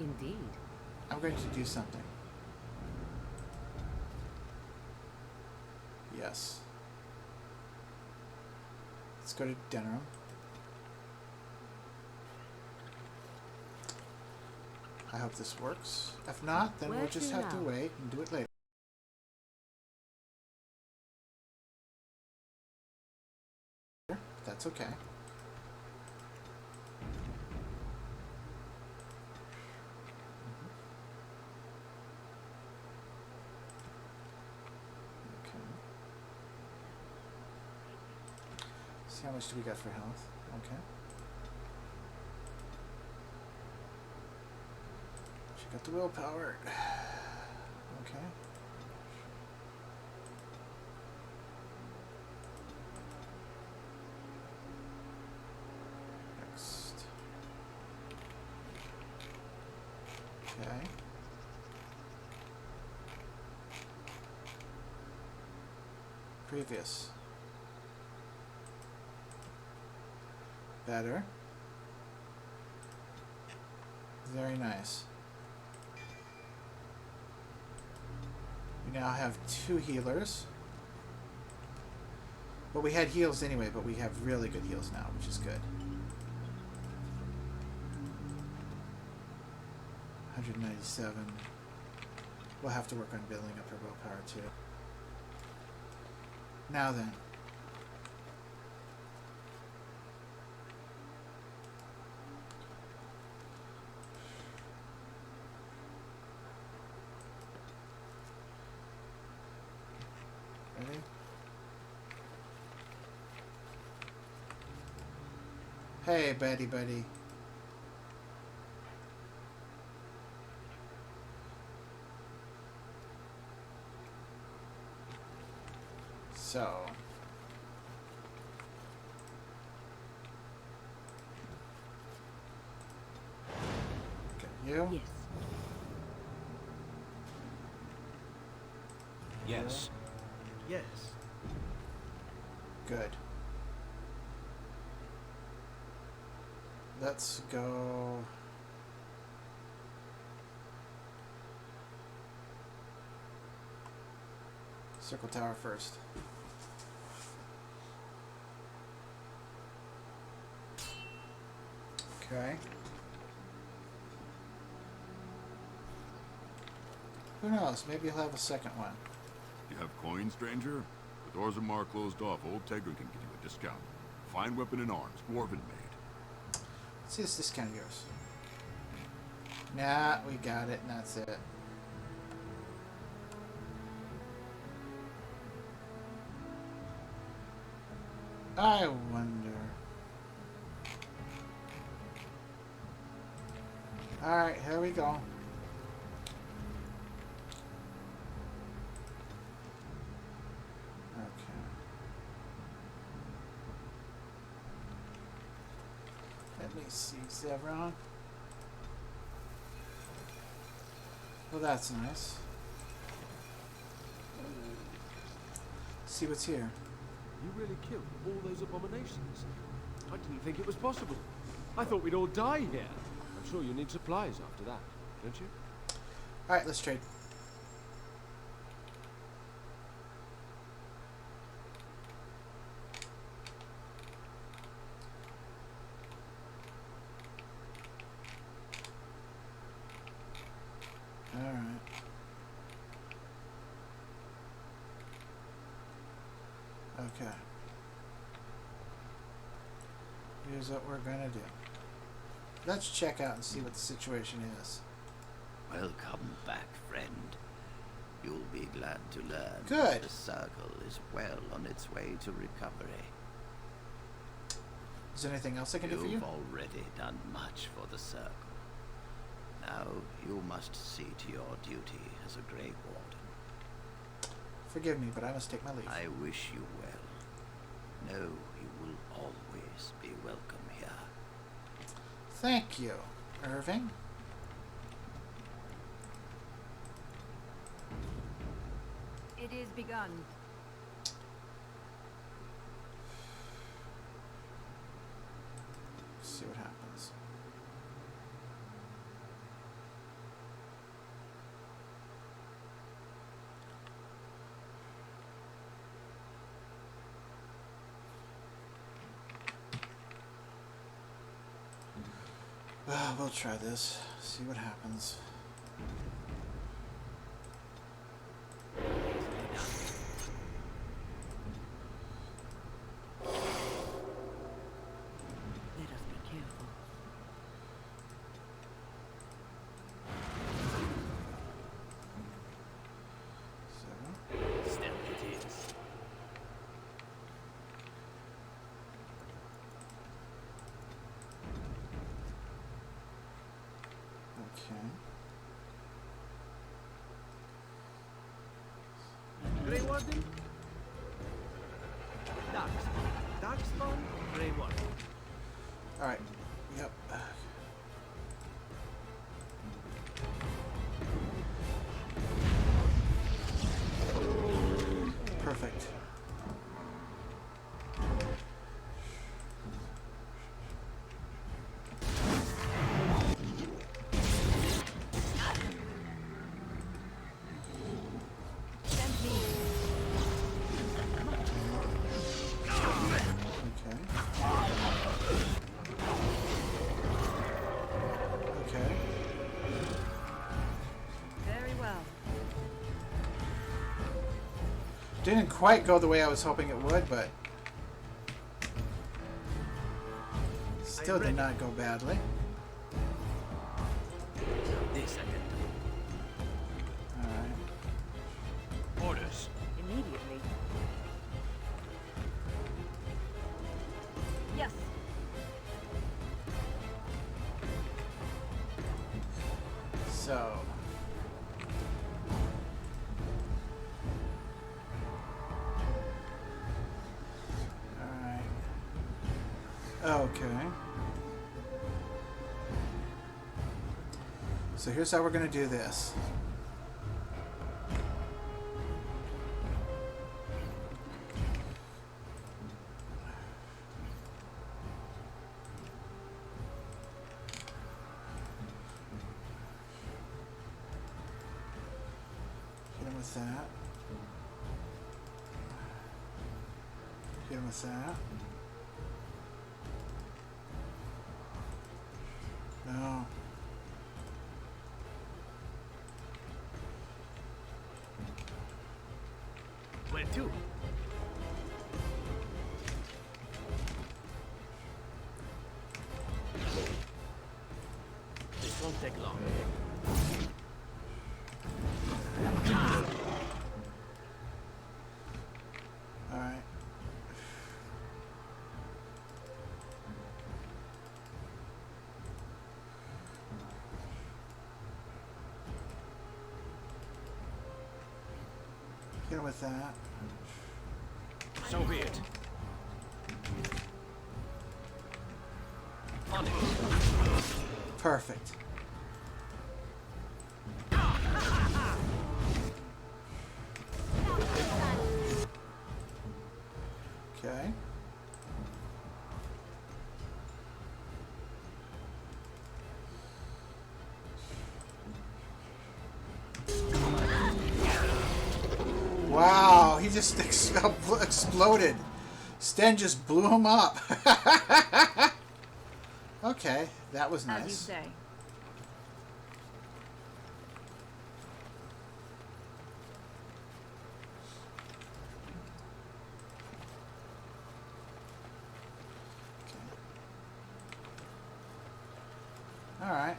Indeed. I'm going to do something. Yes. Let's go to dinner room. I hope this works. If not, then Where we'll just to have to now? wait and do it later. That's okay. Okay. See how much do we got for health? Okay. She got the willpower. Okay. Next. Okay. Previous. Better. Very nice. We now have 2 healers. Well, we had heals anyway, but we have really good heals now, which is good. 197. We'll have to work on building up her willpower too. Now then. Ready? Hey, buddy. So. Okay, you? Yes. Yes. Yes. Good. Let's go. Circle tower first. Okay. Who knows? Maybe he'll have a second one. You have coin, stranger? With Orzammar closed off, old Tegra can give you a discount. Fine weapon and arms, dwarven made. Let's see this discount of yours. Nah, we got it, and that's it. I wonder. Alright, here we go. Okay. Let me see, Zevron. Well, that's nice. See what's here. You really killed all those abominations? I didn't think it was possible. I thought we'd all die here. I'm sure you need supplies after that, don't you? Alright, let's trade. Alright. Okay. Here's what we're gonna do. Let's check out and see what the situation is. Welcome back, friend. You'll be glad to learn Good. the circle is well on its way to recovery. Is there anything else I can do for you? You've already done much for the circle. Now you must see to your duty as a Grey Warden. Forgive me, but I must take my leave. I wish you well. Know you will always be welcome here. Thank you, Irving. It is begun. See what happens. We'll try this. See what happens. Let us be careful. Still it is. Okay. Grey Warden? Darkspawn. Darkspawn, Grey Warden. Alright. Yep. Perfect. Very well. Didn't quite go the way I was hoping it would, but still did not go badly. This I can do. Alright. Orders. Immediately. Yes. So. Alright. Okay. So here's how we're going to do this. Hit him with that. Hit him with that. No. Where to? This won't take long. Alright. Hit him with that. So be it. On it. Perfect. Okay. Wow, he just exploded. Sten just blew him up. Okay, that was nice. As you say. Alright.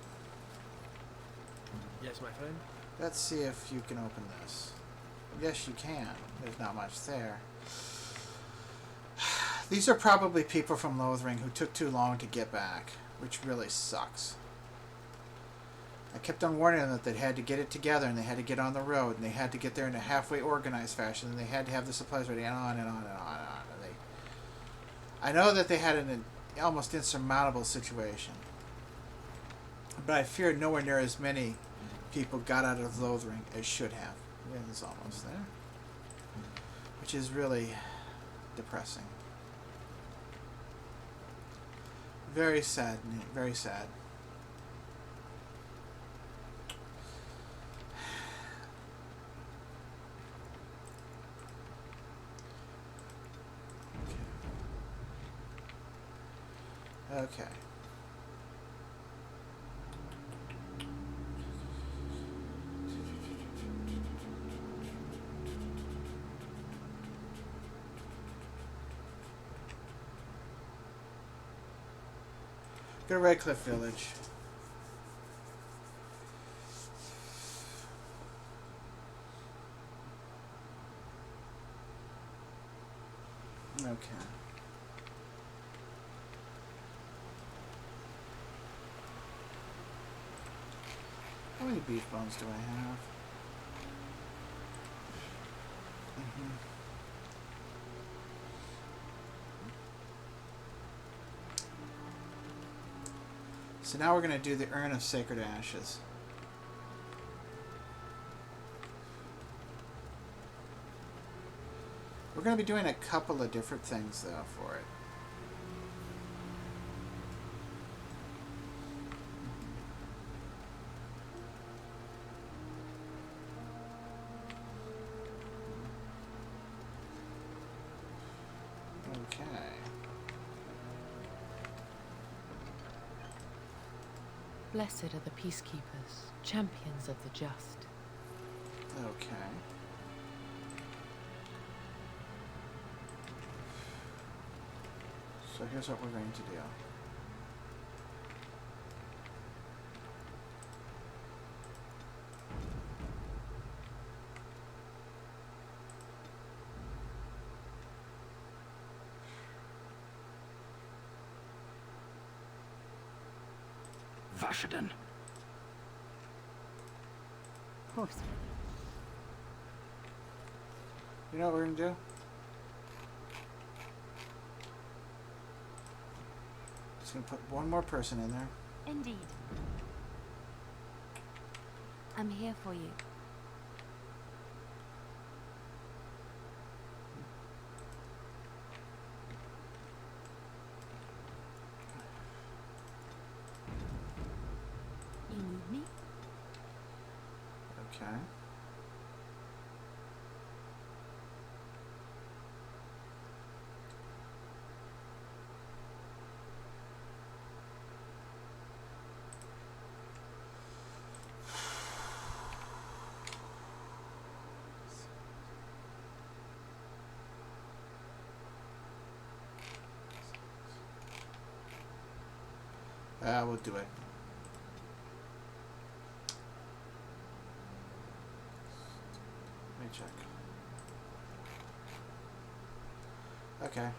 Yes, my friend? Let's see if you can open this. Yes, you can. There's not much there. These are probably people from Lothering who took too long to get back, which really sucks. I kept on warning them that they had to get it together and they had to get on the road and they had to get there in a halfway organized fashion and they had to have the supplies ready and on and on and on and on. And I know that they had an almost insurmountable situation, but I fear nowhere near as many people got out of Lothering as should have. It's almost there, which is really depressing. Very sad, very sad. Okay. Go to Red Cliff Village. Okay. How many beef bones do I have? So now we're going to do the Urn of Sacred Ashes. We're going to be doing a couple of different things, though, for it. Okay. Blessed are the peacekeepers, champions of the just. Okay. So here's what we're going to do. Vashaden. Horse. You know what we're going to do? Just going to put one more person in there. Indeed. I'm here for you. You need me? Okay. We'll do it. Let me check. Okay.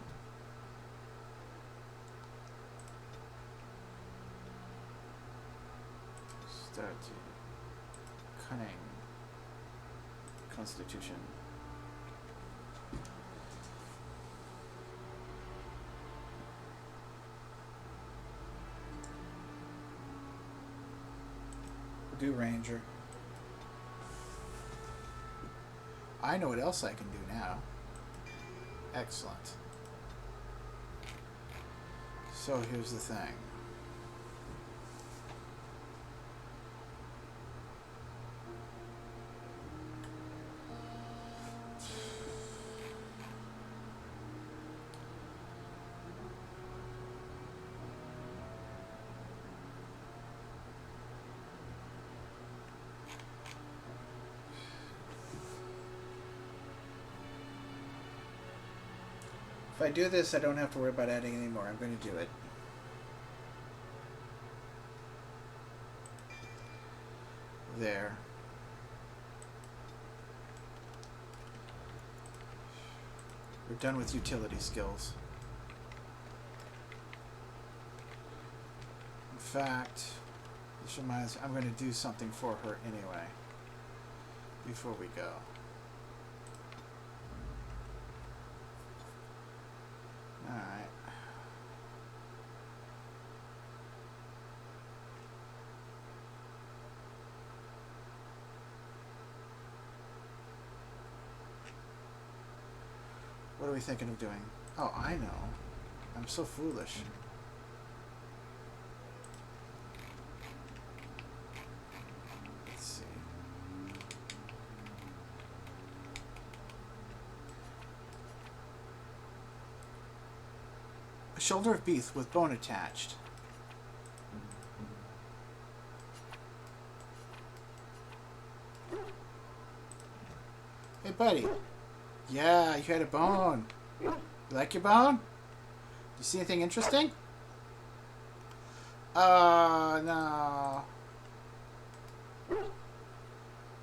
Start cunning. Constitution. Do Ranger. I know what else I can do now. Excellent. So here's the thing. If I do this, I don't have to worry about adding anymore. I'm going to do it. There. We're done with utility skills. In fact, this reminds me, I'm going to do something for her anyway. Before we go. Alright. What are we thinking of doing? Oh, I know. I'm so foolish. Let's see. A shoulder of beef with bone attached. Hey, buddy. Yeah, you had a bone. You like your bone? You see anything interesting? Oh, no.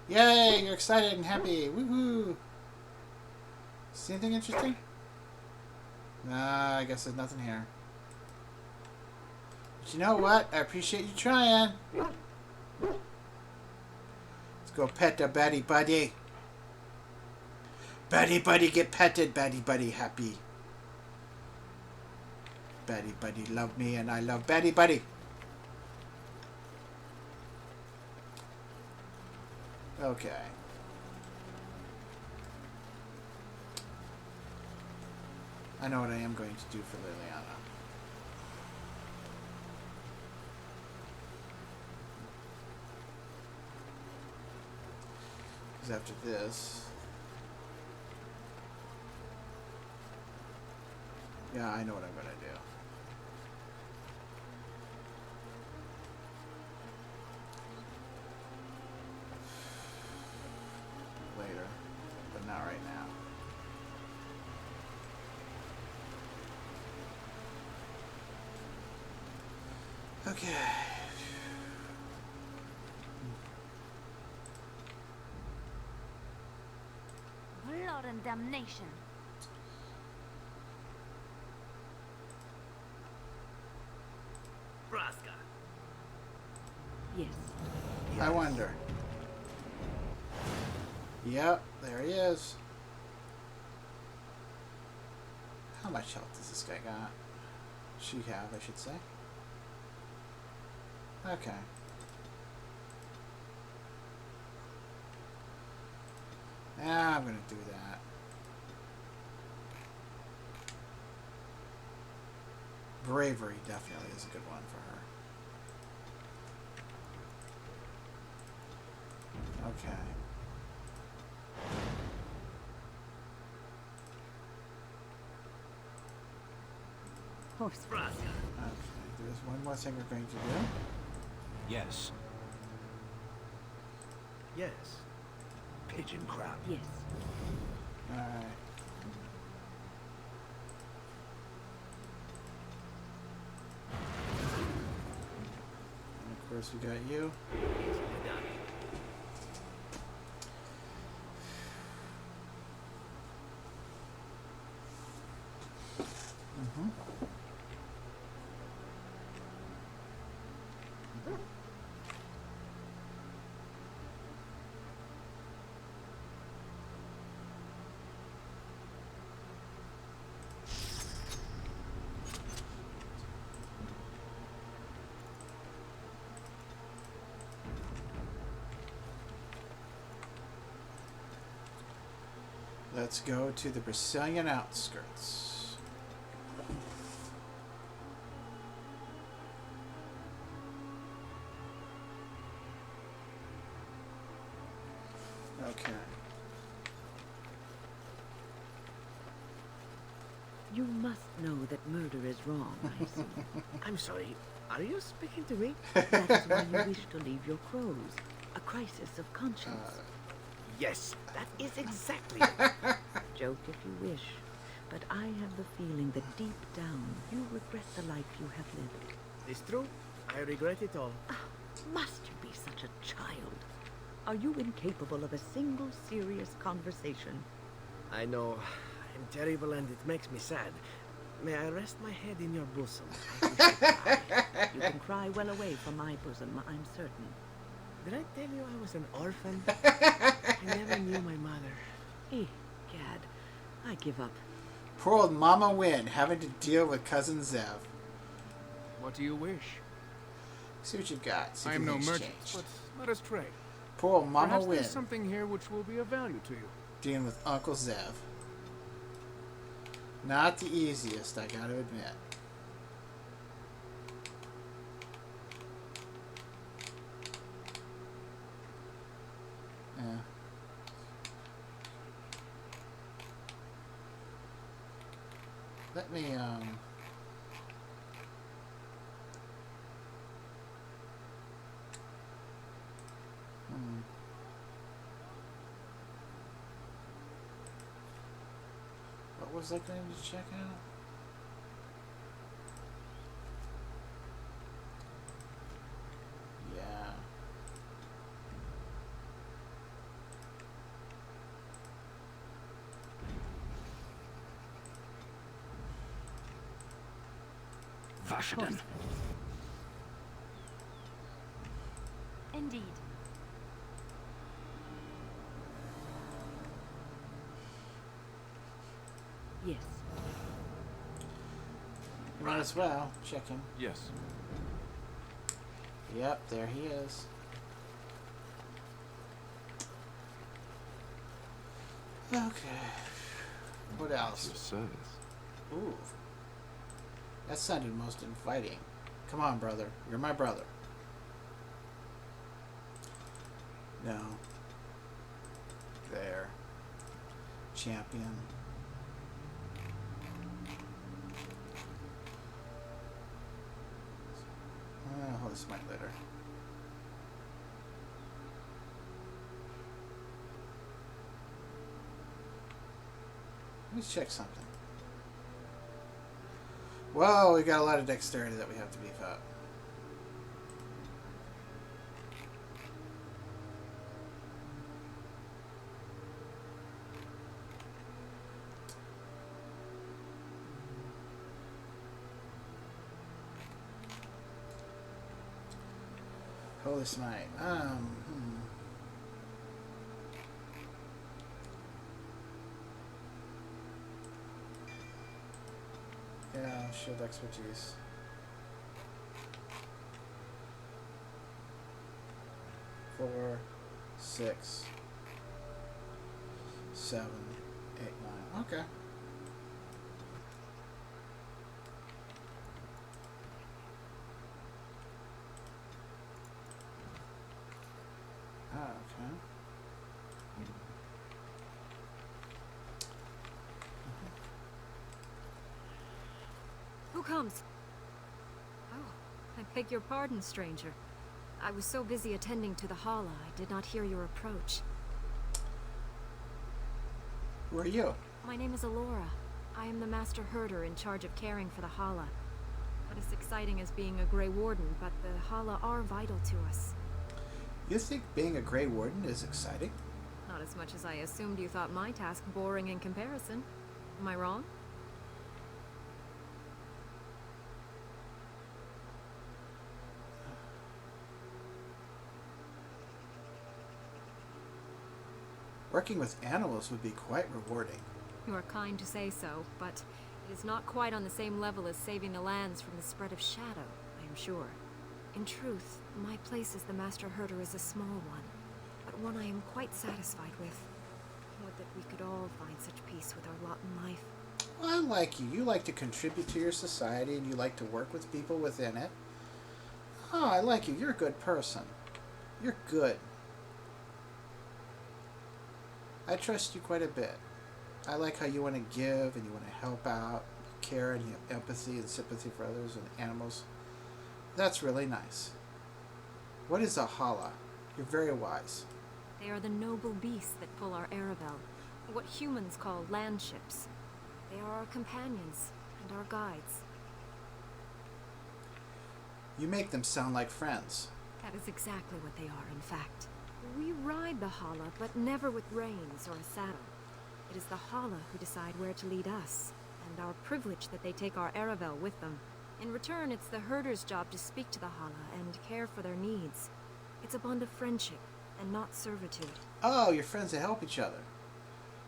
Yay, you're excited and happy. Woohoo. See anything interesting? Nah, I guess there's nothing here. But you know what? I appreciate you trying. Let's go pet the Betty Buddy. Betty Buddy get petted. Betty Buddy happy. Betty Buddy love me and I love Betty Buddy. Okay. I know what I am going to do for Liliana. Because after this... Yeah, I know what I'm going to do. Later, but not right now. Okay. Blood and damnation. Brosca. Yes. I wonder. Yep, there he is. How much health does this guy got? She have, I should say. Okay. Now I'm gonna do that. Bravery definitely is a good one for her. Okay. Horse. Okay, there's one more thing we're going to do. Yes. Yes. Pigeon crab. Yes. Alright. And of course we got you. Mm-hmm. Let's go to the Brazilian outskirts. Okay. You must know that murder is wrong, I assume. I'm sorry. Are you speaking to me? That is why you wish to leave your crows. A crisis of conscience. Yes, that is exactly Joke if you wish. But I have the feeling that deep down you regret the life you have lived. It's true. I regret it all. Must you be such a child? Are you incapable of a single serious conversation? I know. I'm terrible and it makes me sad. May I rest my head in your bosom? You can cry well away from my bosom, I'm certain. Did I tell you I was an orphan? I never knew my mother. Gad, I give up. Poor old Mama Win having to deal with Cousin Zev. What do you wish? See what you've got. See I if am you no can merchant, exchange. but let us trade. Poor old Mama Perhaps Win. there's something here which will be of value to you. Dealing with Uncle Zev. Not the easiest, I gotta admit. Yeah. Let me, What was I going to check out? Fashion. Indeed. Yes. You might as well check him. Yes. Yep, there he is. Okay. What else? Your service. Ooh. That sounded most inviting. Come on, brother. You're my brother. No. There. Champion. Hold this mic later. Let's check something. Whoa, we got a lot of dexterity that we have to beef up. Holy smite. Yeah, shield expertise. Four, 6, 7, 8, 9. Okay. Okay. Who comes? Oh, I beg your pardon, stranger. I was so busy attending to the Hala, I did not hear your approach. Who are you? My name is Alora. I am the Master Herder in charge of caring for the Hala. Not as exciting as being a Grey Warden, but the Hala are vital to us. You think being a Grey Warden is exciting? Not as much as I assumed you thought my task boring in comparison. Am I wrong? Working with animals would be quite rewarding. You are kind to say so, but it is not quite on the same level as saving the lands from the spread of shadow, I am sure. In truth, my place as the Master Herder is a small one, but one I am quite satisfied with. Would that we could all find such peace with our lot in life. Well, I like you. You like to contribute to your society and you like to work with people within it. Oh, I like you. You're a good person. You're good. I trust you quite a bit. I like how you want to give and you want to help out, you care, and you have empathy and sympathy for others and animals. That's really nice. What is a Hala? You're very wise. They are the noble beasts that pull our Arabelle, what humans call land ships. They are our companions and our guides. You make them sound like friends. That is exactly what they are, in fact. We ride the Hala, but never with reins or a saddle. It is the Hala who decide where to lead us, and our privilege that they take our Arabelle with them. In return, it's the herder's job to speak to the Hala and care for their needs. It's a bond of friendship, and not servitude. Oh, you're friends that help each other.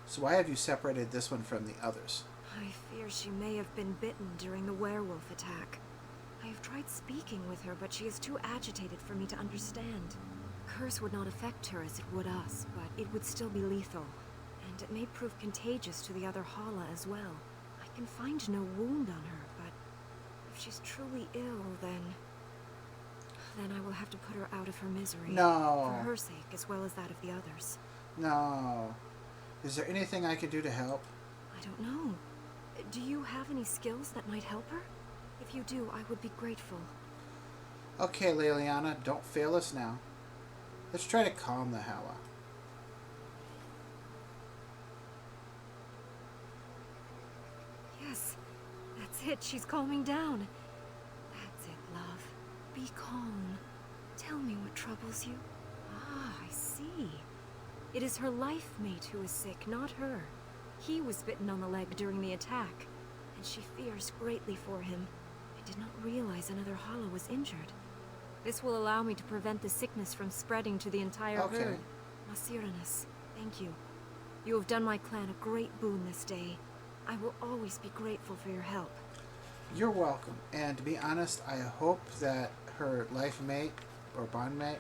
So why have you separated this one from the others? I fear she may have been bitten during the werewolf attack. I have tried speaking with her, but she is too agitated for me to understand. Curse would not affect her as it would us, but it would still be lethal. And it may prove contagious to the other Hala as well. I can find no wound on her, but if she's truly ill, then I will have to put her out of her misery. No. For her sake, as well as that of the others. No. Is there anything I can do to help? I don't know. Do you have any skills that might help her? If you do, I would be grateful. Okay, Leliana, don't fail us now. Let's try to calm the Hala. Yes, that's it. She's calming down. That's it, love. Be calm. Tell me what troubles you. Ah, I see. It is her life mate who is sick, not her. He was bitten on the leg during the attack, and she fears greatly for him. did not realize another hollow was injured. This will allow me to prevent the sickness from spreading to the entire herd. Masiranus, thank you. You have done my clan a great boon this day. I will always be grateful for your help. You're welcome. And to be honest, I hope that her life mate or bondmate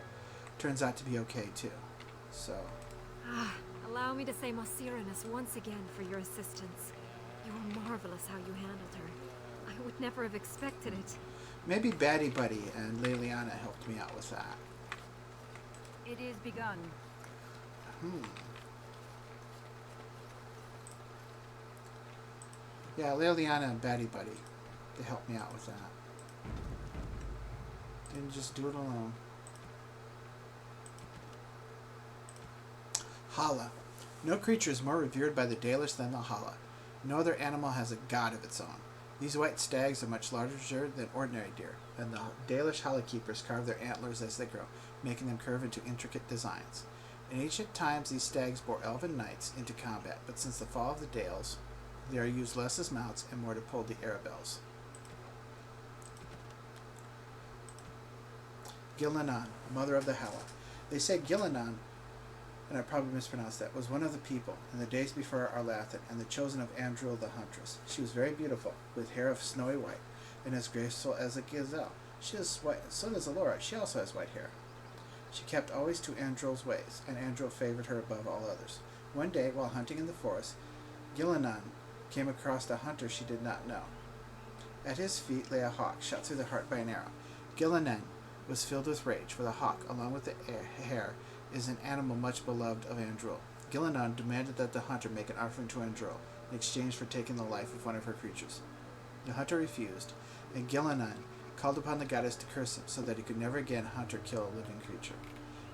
turns out to be okay too. So. Allow me to say Masiranus once again for your assistance. You were marvelous how you handled her. I would never have expected it. Maybe Batty Buddy and Liliana helped me out with that. It is begun. Yeah, Liliana and Batty Buddy. They helped me out with that. Didn't just do it alone. Hala. No creature is more revered by the Dalish than the Hala. No other animal has a god of its own. These white stags are much larger than ordinary deer, and the Dalish Hala keepers carve their antlers as they grow, making them curve into intricate designs. In ancient times, these stags bore elven knights into combat, but since the fall of the Dales, they are used less as mounts and more to pull the Arabels. Gillenan, mother of the Hala. They say Gillenan, and I probably mispronounced that, was one of the people in the days before Arlathan and the chosen of Andril the huntress. She was very beautiful, with hair of snowy white, and as graceful as a gazelle. She is white, so does Alora. She also has white hair. She kept always to Andril's ways, and Andril favored her above all others. One day, while hunting in the forest, Gillenan came across a hunter she did not know. At his feet lay a hawk, shot through the heart by an arrow. Gillenan was filled with rage, for the hawk, along with the hare, is an animal much beloved of Andril. Gillenan demanded that the hunter make an offering to Andril in exchange for taking the life of one of her creatures. The hunter refused, and Gillenan called upon the goddess to curse him so that he could never again hunt or kill a living creature.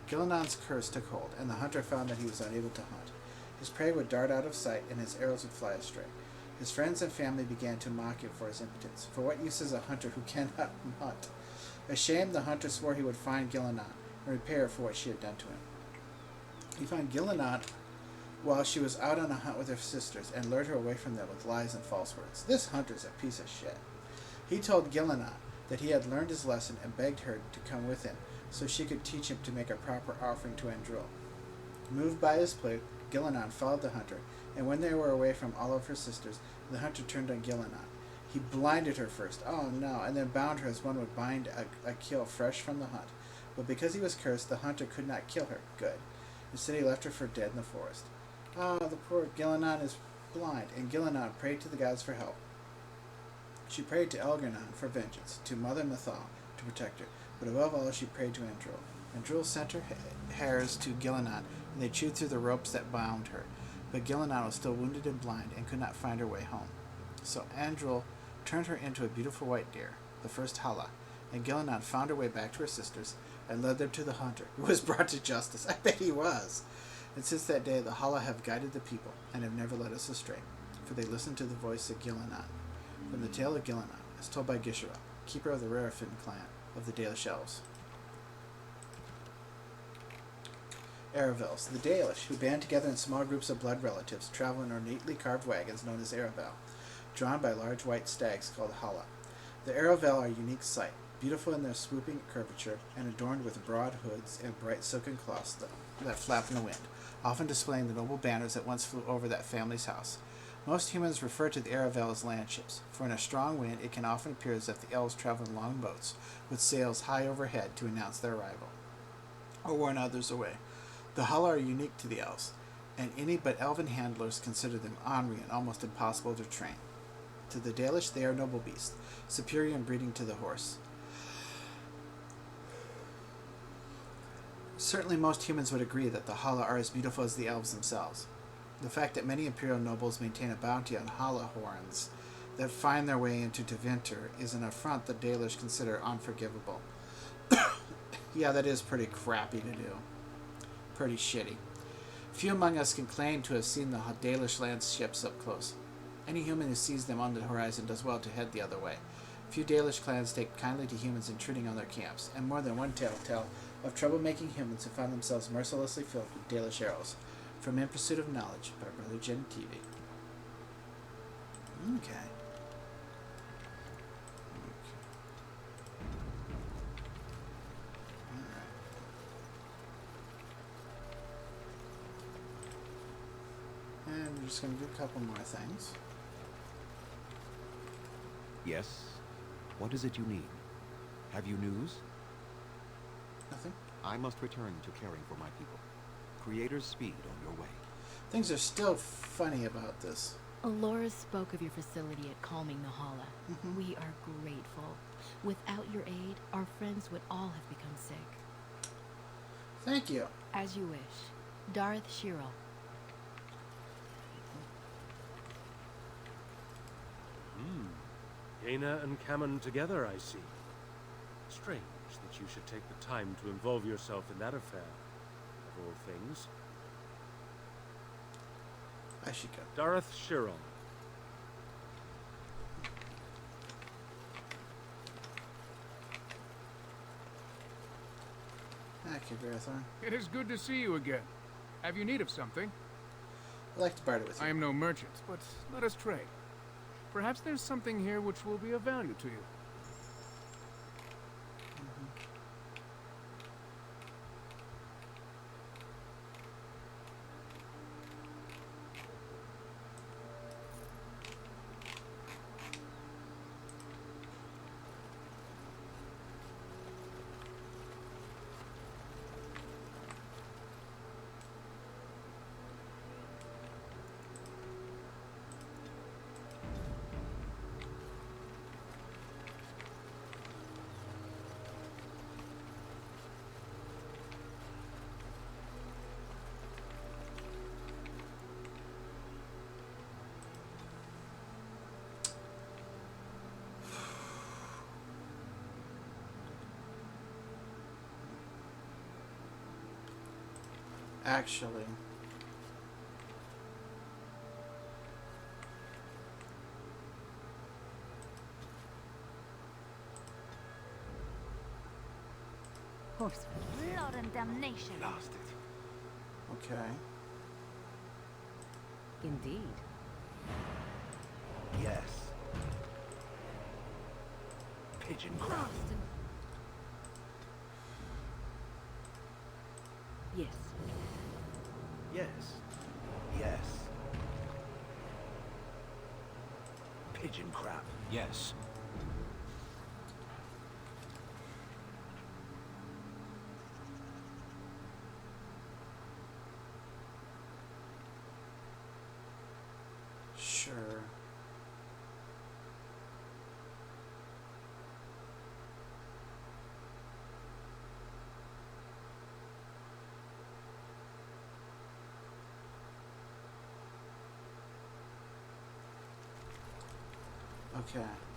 Gillenan's curse took hold, and the hunter found that he was unable to hunt. His prey would dart out of sight, and his arrows would fly astray. His friends and family began to mock him for his impotence. For what use is a hunter who cannot hunt? Ashamed, the hunter swore he would find Gillenan and repay her for what she had done to him. He found Gillenan while she was out on a hunt with her sisters and lured her away from them with lies and false words. This hunter's a piece of shit. He told Gillenan that he had learned his lesson and begged her to come with him so she could teach him to make a proper offering to Andril. Moved by his plea, Gillenan followed the hunter, and when they were away from all of her sisters, the hunter turned on Gillenan. He blinded her first, oh no, and then bound her as one would bind a kill fresh from the hunt. But because he was cursed, the hunter could not kill her. Good. Instead, he left her for dead in the forest. Ah, the poor Gillenan is blind, and Gillenan prayed to the gods for help. She prayed to Elgar'nan for vengeance, to Mother Nathal to protect her, but above all she prayed to Andril. Andril sent her hares to Gillenan, and they chewed through the ropes that bound her. But Gillenan was still wounded and blind, and could not find her way home. So Andril turned her into a beautiful white deer, the first Hala, and Gillenan found her way back to her sisters, and led them to the hunter, who was brought to justice. I bet he was. And since that day, the Hala have guided the people, and have never led us astray, for they listened to the voice of Gillenan. From the tale of Gillenan, as told by Gishara, keeper of the Rarefin clan of the Dalish Elves. Aravels, the Dalish, who band together in small groups of blood relatives, travel in ornately carved wagons known as Aravel, drawn by large white stags called Hala. The Aravel are a unique sight, beautiful in their swooping curvature, and adorned with broad hoods and bright silken cloths that flap in the wind, often displaying the noble banners that once flew over that family's house. Most humans refer to the Aravel as landships, for in a strong wind it can often appear as if the elves travel in long boats, with sails high overhead to announce their arrival, or warn others away. The Hala are unique to the elves, and any but elven handlers consider them ornery and almost impossible to train. To the Dalish, they are noble beasts, superior in breeding to the horse. Certainly most humans would agree that the Hala are as beautiful as the elves themselves. The fact that many imperial nobles maintain a bounty on Hala horns that find their way into Tevinter is an affront the Dalish consider unforgivable. Yeah, that is pretty crappy to do. Pretty shitty. Few among us can claim to have seen the Dalish land ships up close. Any human who sees them on the horizon does well to head the other way. Few Dalish clans take kindly to humans intruding on their camps, and more than one tale tell of troublemaking humans who found themselves mercilessly filled with Dalish arrows. From In Pursuit of Knowledge by Brother Gen TV. Okay. just going to do a couple more things. Yes? What is it you need? Have you news? Nothing. I must return to caring for my people. Creator's speed on your way. Things are still funny about this. Alora spoke of your facility at Calming the Hala. We are grateful. Without your aid, our friends would all have become sick. Thank you. As you wish. Darth Shirel. Jaina and Cammon together, I see. Strange that you should take the time to involve yourself in that affair, of all things. I should go. Darth Shirel. Thank you, Barathorn. It is good to see you again. Have you need of something? I'd like to barter with you. I am no merchant, but let us trade. Perhaps there's something here which will be of value to you. Actually, Horse blood and damnation. Lost it. okay. Indeed. Yes. Pigeon crap. Yes. Yes. Yes. Pigeon crap. Yes. Sure. Okay.